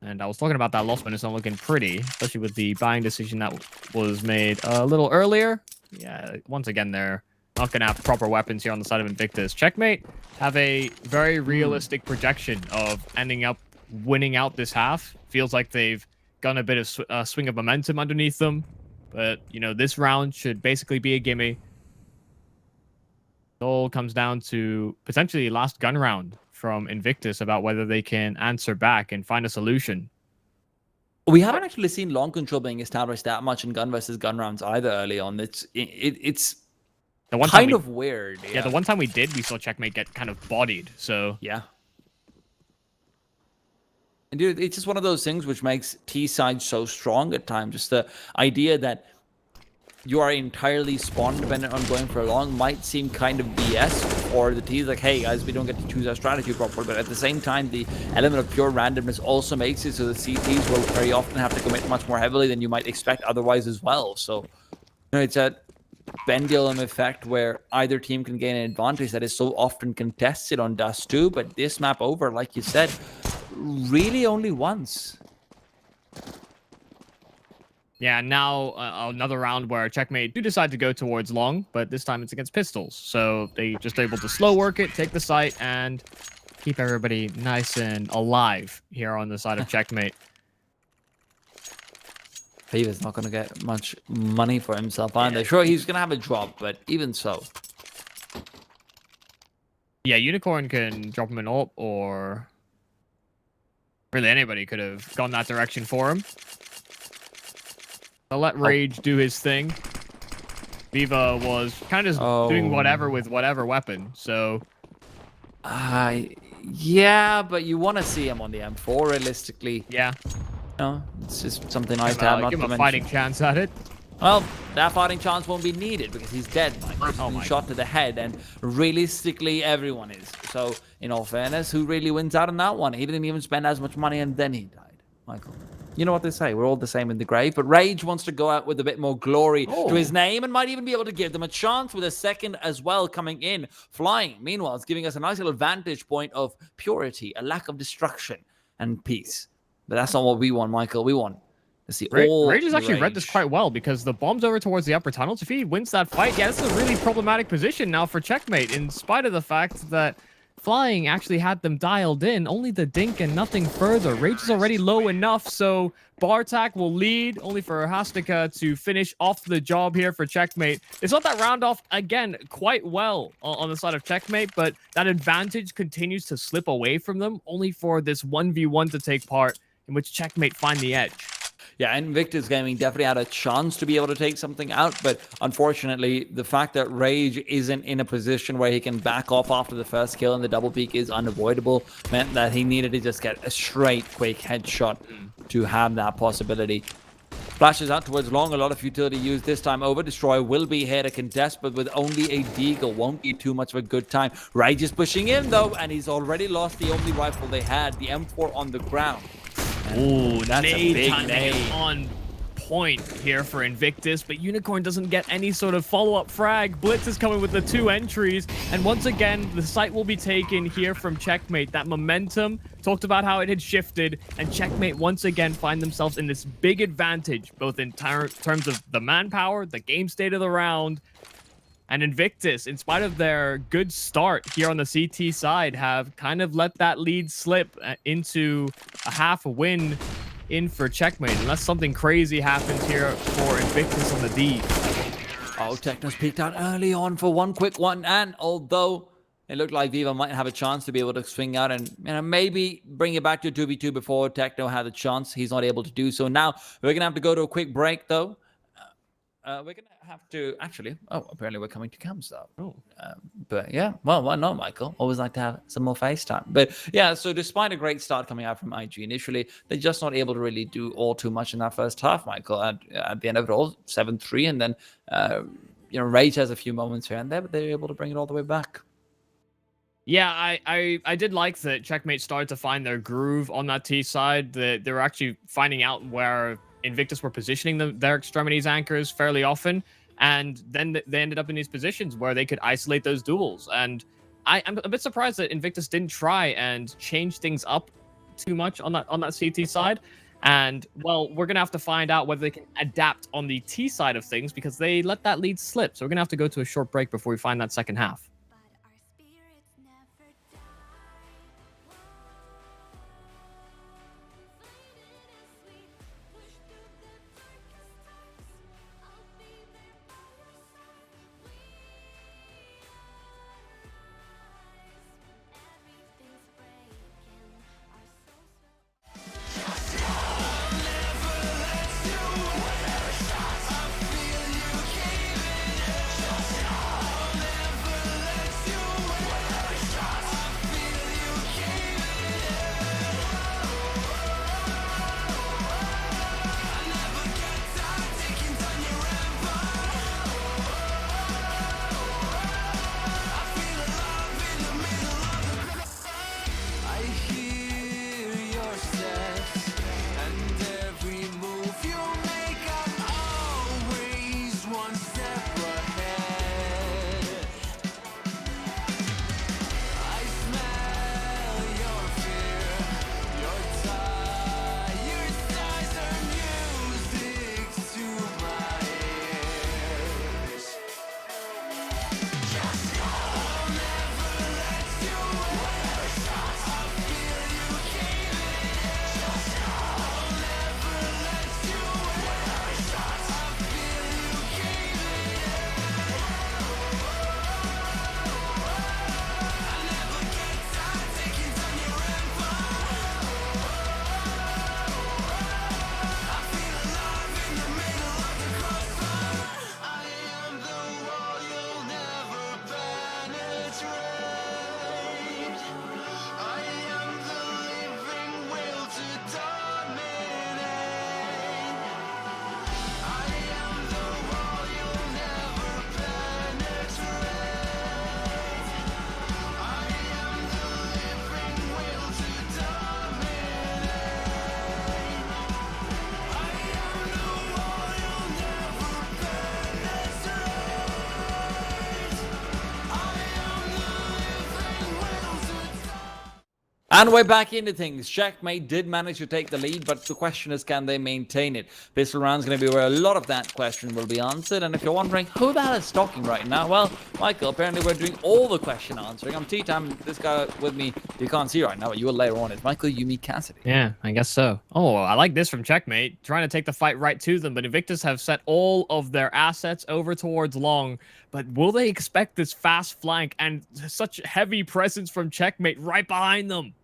And I was talking about that loss bonus not looking pretty, especially with the buying decision that was made a little earlier. Yeah, once again, they're not going to have proper weapons here on the side of Invictus. Checkmate have a very realistic projection of ending up winning out this half. Feels like they've gotten a bit of swing of momentum underneath them. But, this round should basically be a gimme. It all comes down to potentially last gun round from Invictus about whether they can answer back and find a solution. We haven't actually seen long control being established that much in gun versus gun rounds either early on. It's the one kind of weird. Yeah, the one time we did, we saw Checkmate get kind of bodied. So yeah. And dude, it's just one of those things which makes T side so strong at times. Just the idea that you are entirely spawn dependent on going for a long might seem kind of BS, or the T's like, hey guys, we don't get to choose our strategy properly. But at the same time, the element of pure randomness also makes it so the CTs will very often have to commit much more heavily than you might expect otherwise as well. So it's a pendulum effect where either team can gain an advantage that is so often contested on Dust2, but this map over, like you said, really only once. Yeah, now another round where Checkmate do decide to go towards long, but this time it's against pistols. So they just able to slow work it, take the site, and keep everybody nice and alive here on the side of Checkmate. Viva's not going to get much money for himself, aren't they? Sure, he's going to have a drop, but even so. Yeah, Unicorn can drop him an ult, or really anybody could have gone that direction for him. I'll let Rage do his thing. Viva was kind of doing whatever with whatever weapon, so... yeah, but you want to see him on the M4, realistically. Yeah. No, it's just something nice to have. Not give to him a mention. fighting chance at it. Well, that fighting chance won't be needed because he's dead, Mike. He's been shot to the head, and realistically, everyone is. So, in all fairness, who really wins out on that one? He didn't even spend as much money, and then he died. Michael. You know what they say, we're all the same in the grave, but Rage wants to go out with a bit more glory to his name and might even be able to give them a chance with a second as well coming in. Flying, meanwhile, is giving us a nice little vantage point of purity, a lack of destruction. and peace. But that's not what we want, Michael. We want to see all Rage has the actually read this rage. quite well because the bomb's over towards the upper tunnels. If he wins that fight, yeah, this is a really problematic position now for Checkmate, in spite of the fact that Flying actually had them dialed in. Only the Dink and nothing further. Rage is already low enough, so Bartak will lead, only for Hastika to finish off the job here for Checkmate. It's not that round off, again, quite well on the side of Checkmate, but that advantage continues to slip away from them, only for this 1v1 to take part, in which Checkmate find the edge. Yeah, Invictus Gaming definitely had a chance to be able to take something out, but unfortunately, the fact that Rage isn't in a position where he can back off after the first kill and the double peek is unavoidable meant that he needed to just get a straight, quick headshot to have that possibility. Flashes out towards long, a lot of futility used this time over. Destroyer will be here to contest, but with only a deagle, won't be too much of a good time. Rage is pushing in though, and he's already lost the only rifle they had, the M4 on the ground. Ooh, that's a big nade. On point here for Invictus, but Unicorn doesn't get any sort of follow-up frag. Blitz is coming with the 2 entries, and once again, the site will be taken here from Checkmate. That momentum, talked about how it had shifted, and Checkmate once again find themselves in this big advantage, both in terms of the manpower, the game state of the round, and Invictus, in spite of their good start here on the CT side, have kind of let that lead slip into a half a win in for Checkmate, unless something crazy happens here for Invictus on the D. Oh, Techno's peeked out early on for one quick one, and although it looked like Viva might have a chance to be able to swing out and maybe bring it back to 2v2 before Techno had the chance, he's not able to do so. Now, we're going to have to go to a quick break, though. We're going to have to actually. Oh, apparently we're coming to cams though. Oh. But yeah, well, why not, Michael? Always like to have some more FaceTime. But yeah, so despite a great start coming out from IG initially, they're just not able to really do all too much in that first half, Michael. At the end of it all, 7-3, and then Rage has a few moments here and there, but they're able to bring it all the way back. Yeah, I did like that Checkmate started to find their groove on that T side. That they were actually finding out where Invictus were positioning their extremities anchors fairly often, and then they ended up in these positions where they could isolate those duels. And I'm a bit surprised that Invictus didn't try and change things up too much on that CT side. And well, we're gonna have to find out whether they can adapt on the T side of things, because they let that lead slip. So we're gonna have to go to a short break before we find that second half. And we're back into things. Checkmate did manage to take the lead, but the question is, can they maintain it? Pistol round's going to be where a lot of that question will be answered. And if you're wondering who the hell is talking right now, well, Michael, apparently we're doing all the question answering. I'm T-Time. This guy with me, you can't see right now, but you will later on. It's Michael Yumi Cassidy. Yeah, I guess so. Oh, I like this from Checkmate. Trying to take the fight right to them, but Invictus have set all of their assets over towards long. But will they expect this fast flank and such heavy presence from Checkmate right behind them?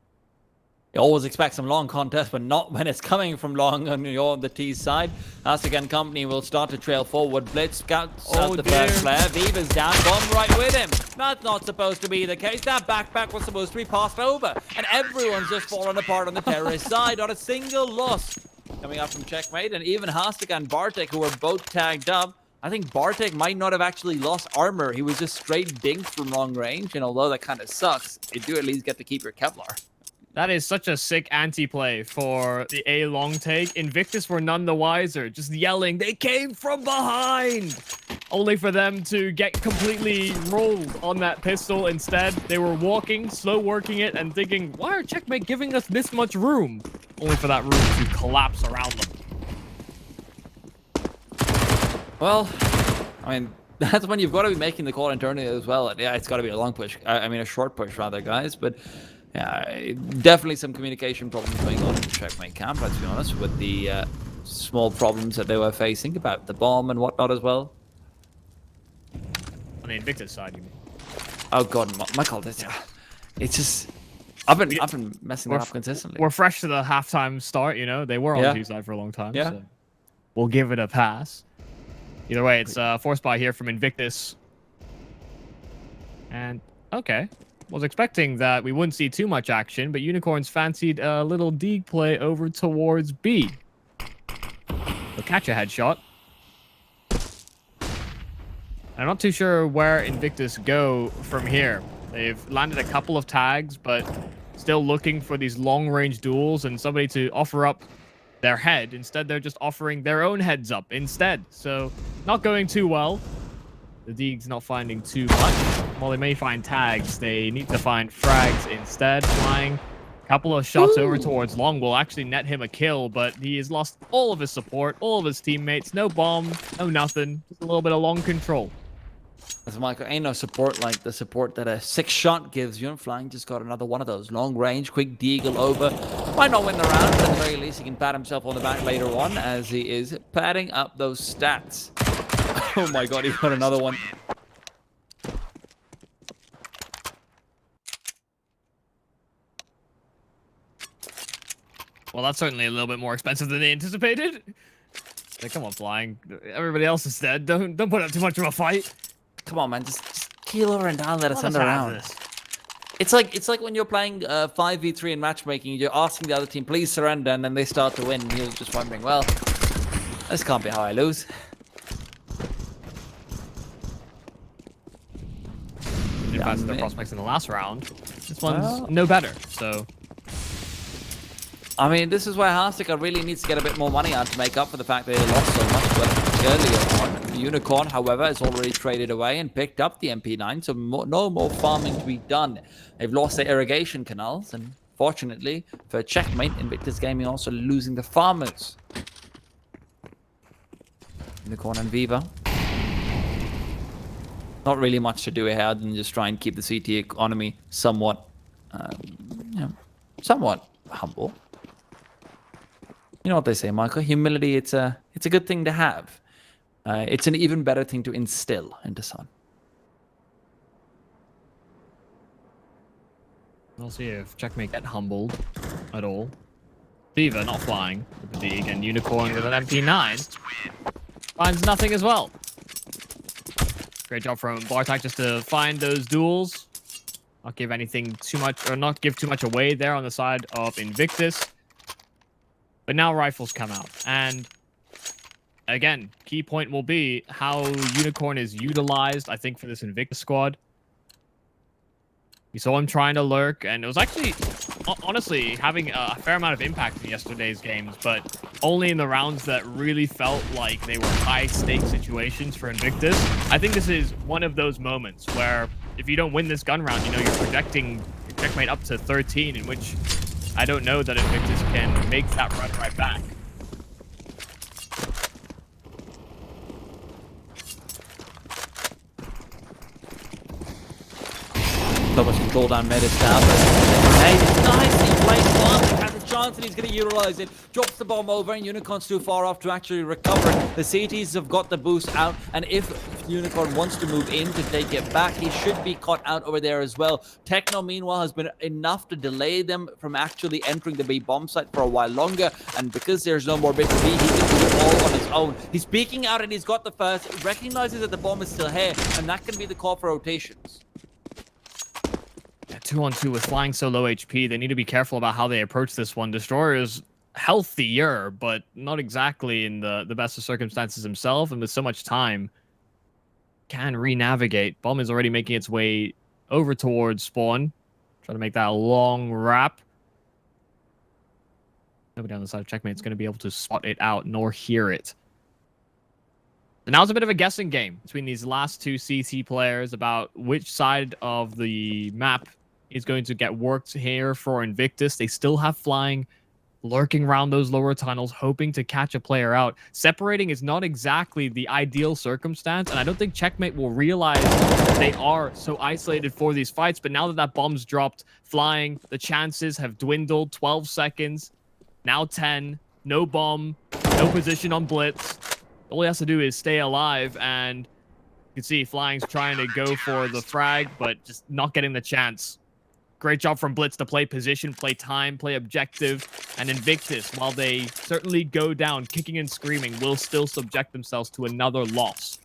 You always expect some long contest, but not when it's coming from long on the T side. Astic and company will start to trail forward. Blitz scouts out the first player. Viva's down, bomb right with him. That's not supposed to be the case. That backpack was supposed to be passed over. And everyone's just falling apart on the terrorist side. Not a single loss coming up from Checkmate. And even Hastic and Bartek, who were both tagged up. I think Bartek might not have actually lost armor. He was just straight dinked from long range. And although that kind of sucks, you do at least get to keep your Kevlar. That is such a sick anti-play for the A long take. Invictus were none the wiser, just yelling, they came from behind! Only for them to get completely rolled on that pistol instead. They were walking, slow working it, and thinking, why are Checkmate giving us this much room? Only for that room to collapse around them. Well, I mean, that's when you've got to be making the call internally as well. Yeah, it's got to be a long push. I mean, a short push rather, guys, but... yeah, definitely some communication problems going on in the Checkmate camp, let's be honest, with the small problems that they were facing about the bomb and whatnot as well. On the Invictus side, you mean? Oh god, Michael, it's just... I've been messing that up consistently. We're fresh to the halftime start, you know? They were on the T side for a long time, so we'll give it a pass. Either way, it's force buy here from Invictus. And, okay. Was expecting that we wouldn't see too much action, but Unicorns fancied a little D play over towards B. They'll catch a headshot. I'm not too sure where Invictus go from here. They've landed a couple of tags, but still looking for these long-range duels and somebody to offer up their head. Instead, they're just offering their own heads up instead. So, not going too well. The Deeg's not finding too much. While they may find tags, they need to find frags instead. Flying a couple of shots over towards long will actually net him a kill, but he has lost all of his support, all of his teammates. No bomb, no nothing. Just a little bit of long control. As Michael, ain't no support like the support that a 6-shot gives you. And Flying just got another one of those long range, quick deagle over. Might not win the round, but at the very least he can pat himself on the back later on as he is padding up those stats. Oh my god, he got another one. Well, that's certainly a little bit more expensive than they anticipated. Hey, come on, Flying. Everybody else is dead. Don't put up too much of a fight. Come on, man. Just keel over and down. Let us end the round. It's like when you're playing 5v3 in matchmaking. You're asking the other team, please surrender, and then they start to win. And you're just wondering, well, this can't be how I lose. In fact, their prospects in the last round. This one's no better, so... I mean, this is where Hastic really needs to get a bit more money out to make up for the fact that they lost so much earlier on. Unicorn, however, has already traded away and picked up the MP9, so no more farming to be done. They've lost their irrigation canals, and fortunately for Checkmate, Invictus Gaming also losing the farmers. Unicorn and Viva. Not really much to do here other than just try and keep the CT economy somewhat, somewhat humble. You know what they say, Michael? Humility, it's a good thing to have. It's an even better thing to instill into Sun. We'll see if Checkmate get humbled at all. Viva not flying with the Deeg, and Unicorn with an MP9 finds nothing as well. Great job from Bartek just to find those duels. Not give anything too much, or not give too much away there on the side of Invictus. But now rifles come out, and again, key point will be how Unicorn is utilized, I think, for this Invictus squad. We saw him trying to lurk, and it was actually, honestly, having a fair amount of impact in yesterday's games, but only in the rounds that really felt like they were high-stakes situations for Invictus. I think this is one of those moments where if you don't win this gun round, you know, you're projecting Checkmate up to 13, in which I don't know that Invictus can make that run right back. So much control down mid established. Hey, it's nicely played. Flying has a chance and he's going to utilize it. Drops the bomb over and Unicorn's too far off to actually recover it. The CTs have got the boost out, and if Unicorn wants to move in to take it back, he should be caught out over there as well. Techno, meanwhile, has been enough to delay them from actually entering the B bomb site for a while longer, and because there's no more big to B, he can do it all on his own. He's peeking out and he's got the first, recognizes that the bomb is still here, and that can be the call for rotations. 2-on-2 with Flying so low HP. They need to be careful about how they approach this one. Destroyer is healthier, but not exactly in the best of circumstances himself, and with so much time, can re-navigate. Bomb is already making its way over towards spawn. Try to make that a long wrap. Nobody on the side of Checkmate's going to be able to spot it out nor hear it. So now it's a bit of a guessing game between these last two CT players about which side of the map is going to get worked here for Invictus. They still have Flying lurking around those lower tunnels, hoping to catch a player out. Separating is not exactly the ideal circumstance, and I don't think Checkmate will realize that they are so isolated for these fights. But now that that bomb's dropped, Flying, the chances have dwindled. 12 seconds, now 10, no bomb, no position on Blitz. All he has to do is stay alive, and you can see Flying's trying to go for the frag, but just not getting the chance. Great job from Blitz to play position, play time, play objective. And Invictus, while they certainly go down kicking and screaming, will still subject themselves to another loss.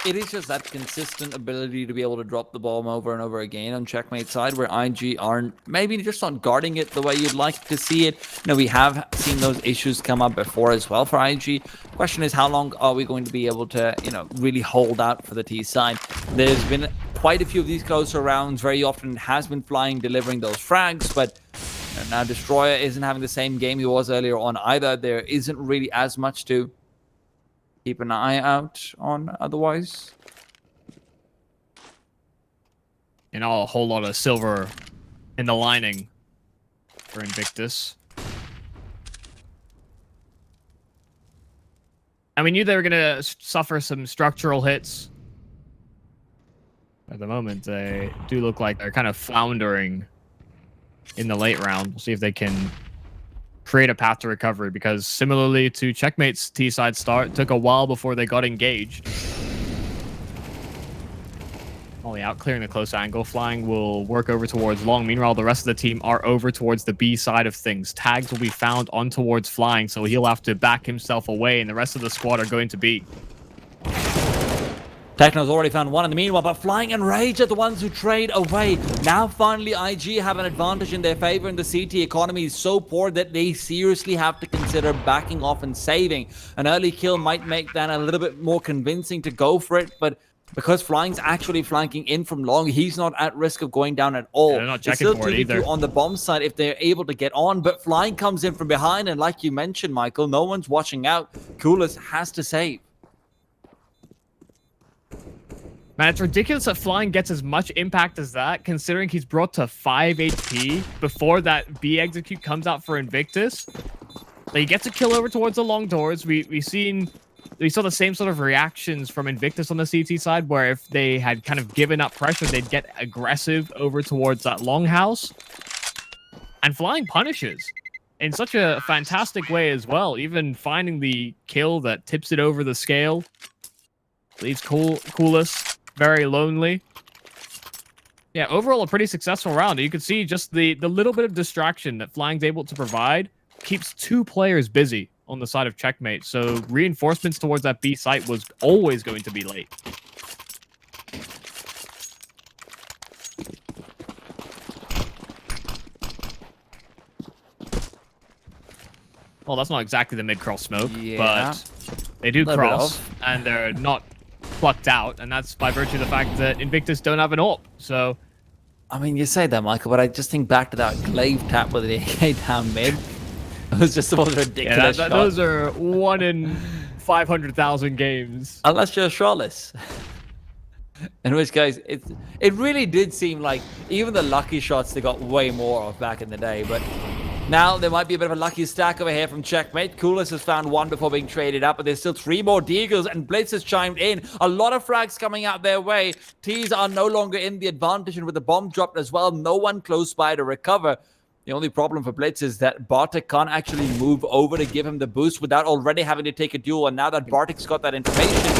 It is just that consistent ability to be able to drop the bomb over and over again on Checkmate's side, where IG aren't maybe just not guarding it the way you'd like to see it. You know, we have seen those issues come up before as well for IG. Question is, how long are we going to be able to, you know, really hold out for the T side? There's been quite a few of these closer rounds. Very often it has been Flying delivering those frags, but now Destroyer isn't having the same game he was earlier on either. There isn't really as much to keep an eye out on otherwise. And a whole lot of silver in the lining for Invictus. And we knew they were going to suffer some structural hits. At the moment, they do look like they're kind of floundering in the late round. We'll see if they can create a path to recovery, because similarly to Checkmate's T-side start, it took a while before they got engaged. Only out, clearing the close angle. Flying will work over towards long. Meanwhile, the rest of the team are over towards the B side of things. Tags will be found on towards Flying, so he'll have to back himself away, and the rest of the squad are going to be. Techno's already found one in the meanwhile, but Flying and Rage are the ones who trade away. Now finally IG have an advantage in their favor, and the CT economy is so poor that they seriously have to consider backing off and saving. An early kill might make that a little bit more convincing to go for it, but because Flying's actually flanking in from long, he's not at risk of going down at all. Yeah, they're not checking still for it either. on the bomb side if they're able to get on, but Flying comes in from behind, and like you mentioned, Michael, no one's watching out. Coolest has to save. Man, it's ridiculous that Flying gets as much impact as that, considering he's brought to 5 HP before that B execute comes out for Invictus. But he gets a kill over towards the long doors. We saw the same sort of reactions from Invictus on the CT side, where if they had kind of given up pressure, they'd get aggressive over towards that long house. And Flying punishes in such a fantastic way as well, even finding the kill that tips it over the scale. Leaves Coolest very lonely. Yeah, overall a pretty successful round. You can see just the little bit of distraction that Flying's able to provide keeps two players busy on the side of Checkmate. So reinforcements towards that B site was always going to be late. Well, that's not exactly the mid-cross smoke, but they do cross, and they're not plucked out, and that's by virtue of the fact that Invictus don't have an AWP. So, I mean, you say that, Michael, but I just think back to that glaive tap with the AK down mid. It was just the most ridiculous shot. Those are 1 in 500,000 games. Unless you're shortless. In which case, it really did seem like even the lucky shots they got way more of back in the day. But now there might be a bit of a lucky stack over here from Checkmate. Coolest has found one before being traded up, but there's still 3 more Deagles, and Blitz has chimed in. A lot of frags coming out their way. T's are no longer in the advantage, and with the bomb dropped as well, no one close by to recover. The only problem for Blitz is that Bartek can't actually move over to give him the boost without already having to take a duel. And now that Bartek's got that information,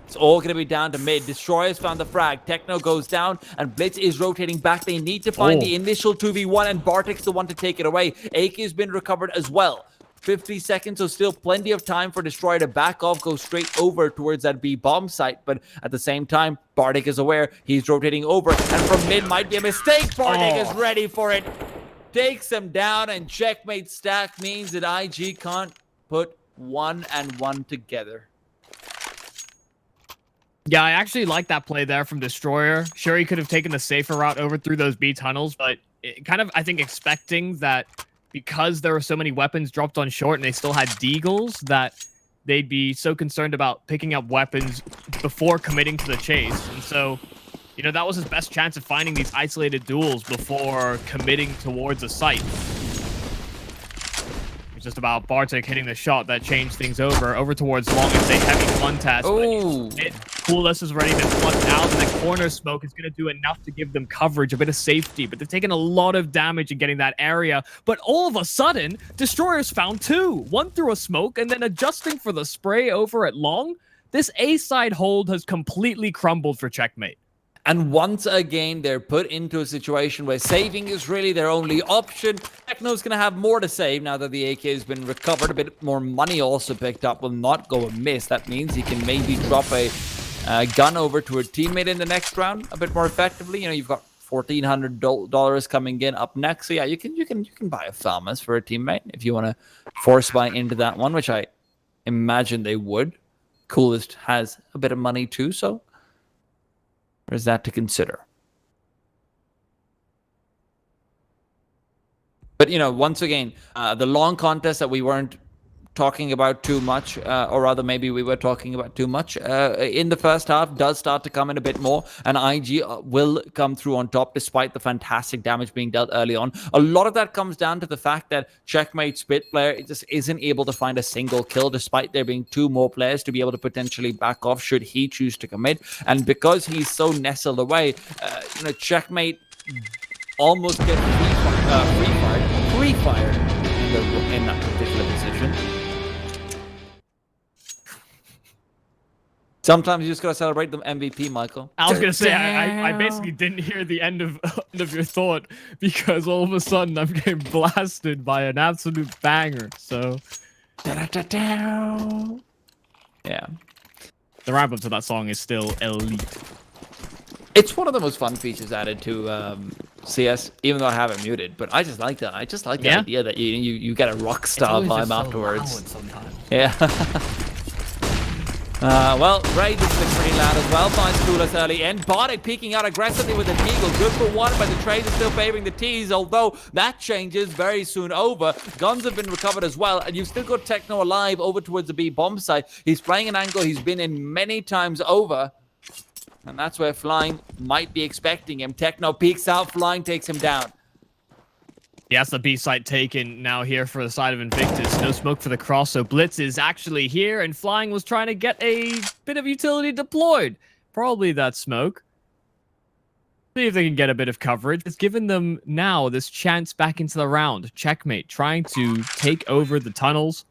it's all going to be down to mid. Destroyers found the frag. Techno goes down, and Blitz is rotating back. They need to find the initial 2v1, and Bartek's the one to take it away. AK has been recovered as well. 50 seconds, so still plenty of time for Destroyer to back off, go straight over towards that B bomb site. But at the same time, Bartek is aware. He's rotating over, and from mid might be a mistake. Bartek is ready for it. Takes him down, and Checkmate stack means that IG can't put 1 and 1 together. Yeah, I actually like that play there from Destroyer. Sure, he could have taken the safer route over through those B tunnels, but kind of, I think, expecting that because there were so many weapons dropped on short and they still had Deagles, that they'd be so concerned about picking up weapons before committing to the chase. And so, you know, that was his best chance of finding these isolated duels before committing towards a site. It's just about Bartek hitting the shot that changed things over towards long. It's a heavy contest. Coolest is ready to flush out, and the corner smoke is going to do enough to give them coverage, a bit of safety, but they've taken a lot of damage in getting that area. But all of a sudden, Destroyers found 2. One through a smoke, and then adjusting for the spray over at long. This A-side hold has completely crumbled for Checkmate. And once again, they're put into a situation where saving is really their only option. Techno's going to have more to save now that the AK has been recovered. A bit more money also picked up will not go amiss. That means he can maybe drop a gun over to a teammate in the next round a bit more effectively. You know, you've got $1,400 coming in up next. So yeah, you can buy a Falmas for a teammate if you want to force buy into that one, which I imagine they would. Coolest has a bit of money too, so there's that to consider. But, you know, once again, the long contest that we weren't talking about too much, or rather maybe we were talking about too much in the first half, does start to come in a bit more, and IG will come through on top despite the fantastic damage being dealt early on. A lot of that comes down to the fact that Checkmate Spit player just isn't able to find a single kill despite there being 2 more players to be able to potentially back off should he choose to commit. And because he's so nestled away, you know, Checkmate almost get free fired in that particular position. Sometimes you just gotta celebrate the MVP, Michael. I was gonna say I basically didn't hear the end of your thought because all of a sudden I'm getting blasted by an absolute banger. So Yeah. the wrap up to that song is still elite. It's one of the most fun features added to CS, even though I have it muted. But I just like that. I just like the idea that you get a rock star vibe afterwards. Sometimes. Yeah. Well, Rage is pretty loud as well. Finds Coolest early in. Bartek peeking out aggressively with the Deagle. Good for 1, but the trades are still favoring the T's, although that changes very soon over. Guns have been recovered as well, and you've still got Techno alive over towards the B bomb site. He's playing an angle he's been in many times over, and that's where Flying might be expecting him. Techno peeks out. Flying takes him down. Yes, the B site taken now here for the side of Invictus. No smoke for the cross, so Blitz is actually here, and Flying was trying to get a bit of utility deployed. Probably that smoke. See if they can get a bit of coverage. It's given them now this chance back into the round. Checkmate trying to take over the tunnels.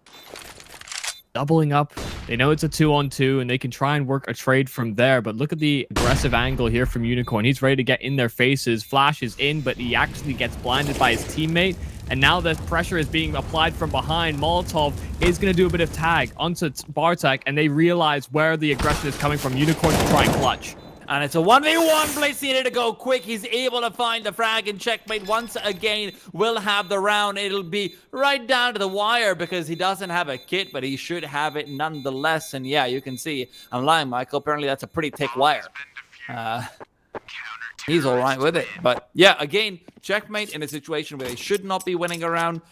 Doubling up. They know it's a 2-on-2, and they can try and work a trade from there. But look at the aggressive angle here from Unicorn. He's ready to get in their faces. Flash is in, but he actually gets blinded by his teammate. And now the pressure is being applied from behind. Molotov is going to do a bit of tag onto Bartek, and they realize where the aggression is coming from. Unicorn to try and clutch. And it's a 1v1. Blitz needed to go quick. He's able to find the frag, and Checkmate once again will have the round. It'll be right down to the wire because he doesn't have a kit, but he should have it nonetheless. And yeah, you can see, I'm lying, Michael. Apparently that's a pretty thick wire. he's all right with it. But yeah, again, Checkmate in a situation where they should not be winning a round,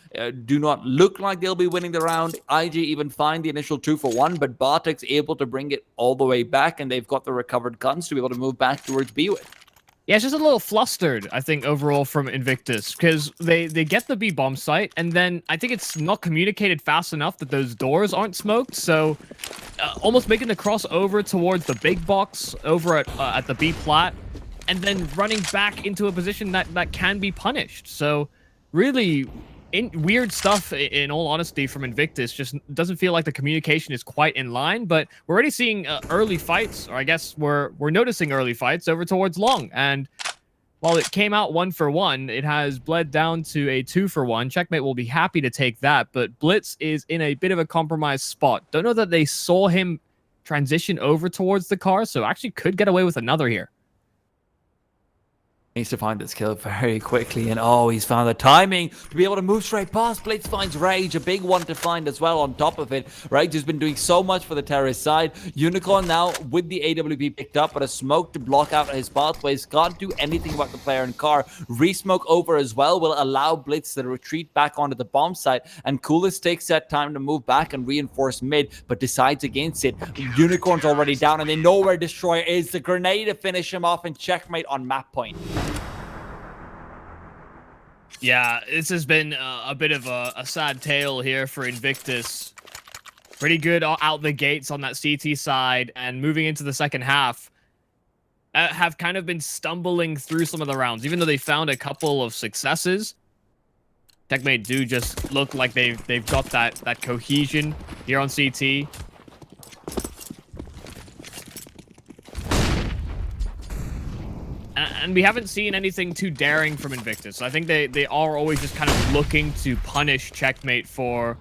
do not look like they'll be winning the round. IG even find the initial 2-for-1, but Bartek's able to bring it all the way back, and they've got the recovered guns to be able to move back towards B with. Yeah, it's just a little flustered, I think, overall from Invictus, because they get the B bomb site, and then I think it's not communicated fast enough that those doors aren't smoked, so almost making the cross over towards the big box over at the B plat, and then running back into a position that can be punished. So really weird stuff, in all honesty, from Invictus. Just doesn't feel like the communication is quite in line, but we're already seeing early fights, or I guess we're noticing early fights over towards long. And while it came out 1-for-1, it has bled down to a 2-for-1. Checkmate will be happy to take that, but Blitz is in a bit of a compromised spot. Don't know that they saw him transition over towards the car, so actually could get away with another here. Needs to find this kill very quickly, and oh, he's found the timing to be able to move straight past. Blitz finds Rage, a big one to find as well on top of it. Rage has been doing so much for the terrorist side. Unicorn now with the AWP picked up, but a smoke to block out his pathways. Can't do anything about the player in car. Resmoke over as well will allow Blitz to retreat back onto the bomb site, and Coolest takes that time to move back and reinforce mid, but decides against it. Unicorn's already down, and they know where Destroyer is. The grenade to finish him off, and Checkmate on map point. Yeah, this has been a bit of a sad tale here for Invictus. Pretty good out the gates on that CT side, and moving into the second half, have kind of been stumbling through some of the rounds. Even though they found a couple of successes, Checkmate do just look like they've got that cohesion here on CT. And we haven't seen anything too daring from Invictus. I think they are always just kind of looking to punish Checkmate for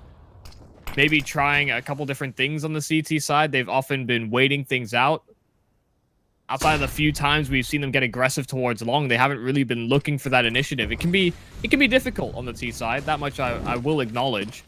maybe trying a couple different things on the CT side. They've often been waiting things out. Outside of the few times we've seen them get aggressive towards long, they haven't really been looking for that initiative. It can be difficult on the T side. That much I will acknowledge.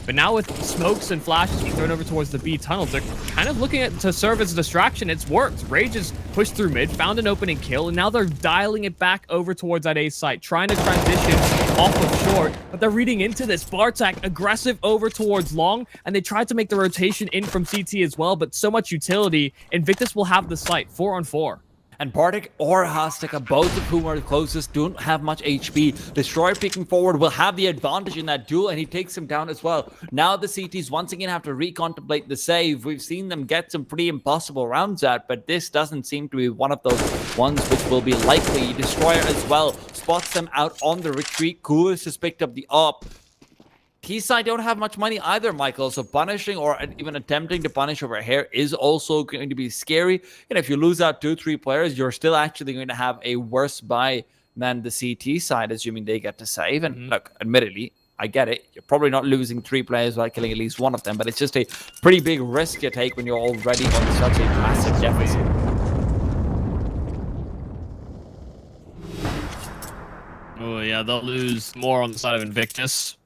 But now with smokes and flashes being thrown over towards the B tunnels, they're kind of looking to serve as a distraction. It's worked. Rage has pushed through mid, found an opening kill, and now they're dialing it back over towards that A site, trying to transition off of short, but they're reading into this. Bartek aggressive over towards long, and they tried to make the rotation in from CT as well, but so much utility. Invictus will have the site 4-on-4. And Bartek or Hastika, both of whom are the closest, don't have much HP. Destroyer peeking forward will have the advantage in that duel, and he takes him down as well. Now the CTs once again have to recontemplate the save. We've seen them get some pretty impossible rounds out, but this doesn't seem to be one of those ones which will be likely. Destroyer as well spots them out on the retreat. Coolest has picked up the op. T-side don't have much money either, Michael, so punishing or even attempting to punish over here is also going to be scary. And if you lose out 2-3 players, you're still actually going to have a worse buy than the CT side, assuming they get to save. And look, admittedly, I get it. You're probably not losing 3 players while killing at least one of them, but it's just a pretty big risk you take when you're already on such a massive deficit. Oh yeah, they'll lose more on the side of Invictus.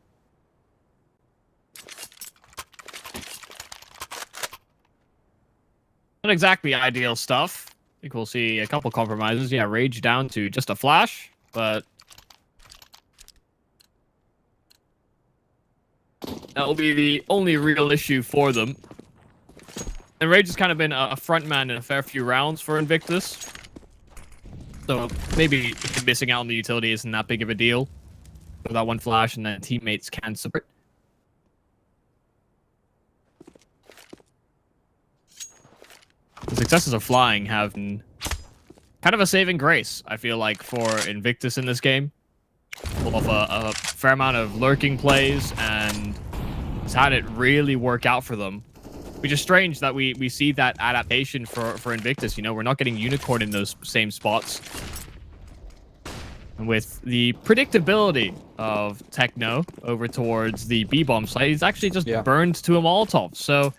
Not exactly ideal stuff. I think we'll see a couple compromises. Yeah, Rage down to just a flash, but that will be the only real issue for them. And Rage has kind of been a front man in a fair few rounds for Invictus. So maybe missing out on the utility isn't that big of a deal. With that one flash, and then teammates can support. The successes of flying have been kind of a saving grace, I feel like, for Invictus in this game. Pulled off a fair amount of lurking plays, and it's had it really work out for them. Which is strange that we see that adaptation for Invictus. You know, we're not getting Unicorn in those same spots. And with the predictability of Techno over towards the B-bomb site, he's actually just burned to a Molotov. So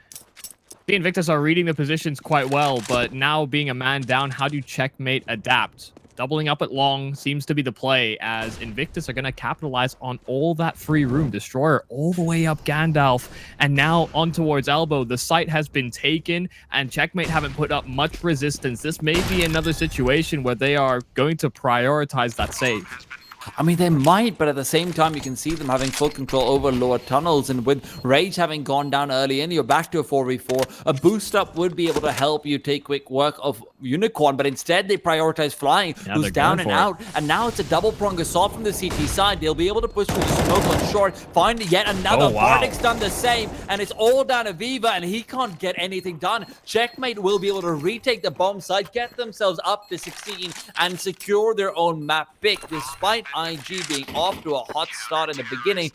the Invictus are reading the positions quite well, but now being a man down, how do Checkmate adapt? Doubling up at long seems to be the play, as Invictus are going to capitalize on all that free room. Destroyer all the way up Gandalf, and now on towards Elbow. The site has been taken, and Checkmate haven't put up much resistance. This may be another situation where they are going to prioritize that save. I mean, they might, but at the same time, you can see them having full control over lower tunnels. And with Rage having gone down early in, you're back to a 4v4. A boost up would be able to help you take quick work of Unicorn, but instead they prioritize Flying, who's down and out. And now it's a double prong assault from the CT side. They'll be able to push through the smoke on short, find yet another. Vardic's done the same, and it's all down to Viva, and he can't get anything done. Checkmate will be able to retake the bomb site, get themselves up to 16, and secure their own map pick, despite IG being off to a hot start in the beginning,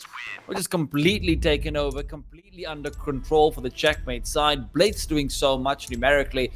which is completely taken over, completely under control for the Checkmate side. Blades doing so much numerically,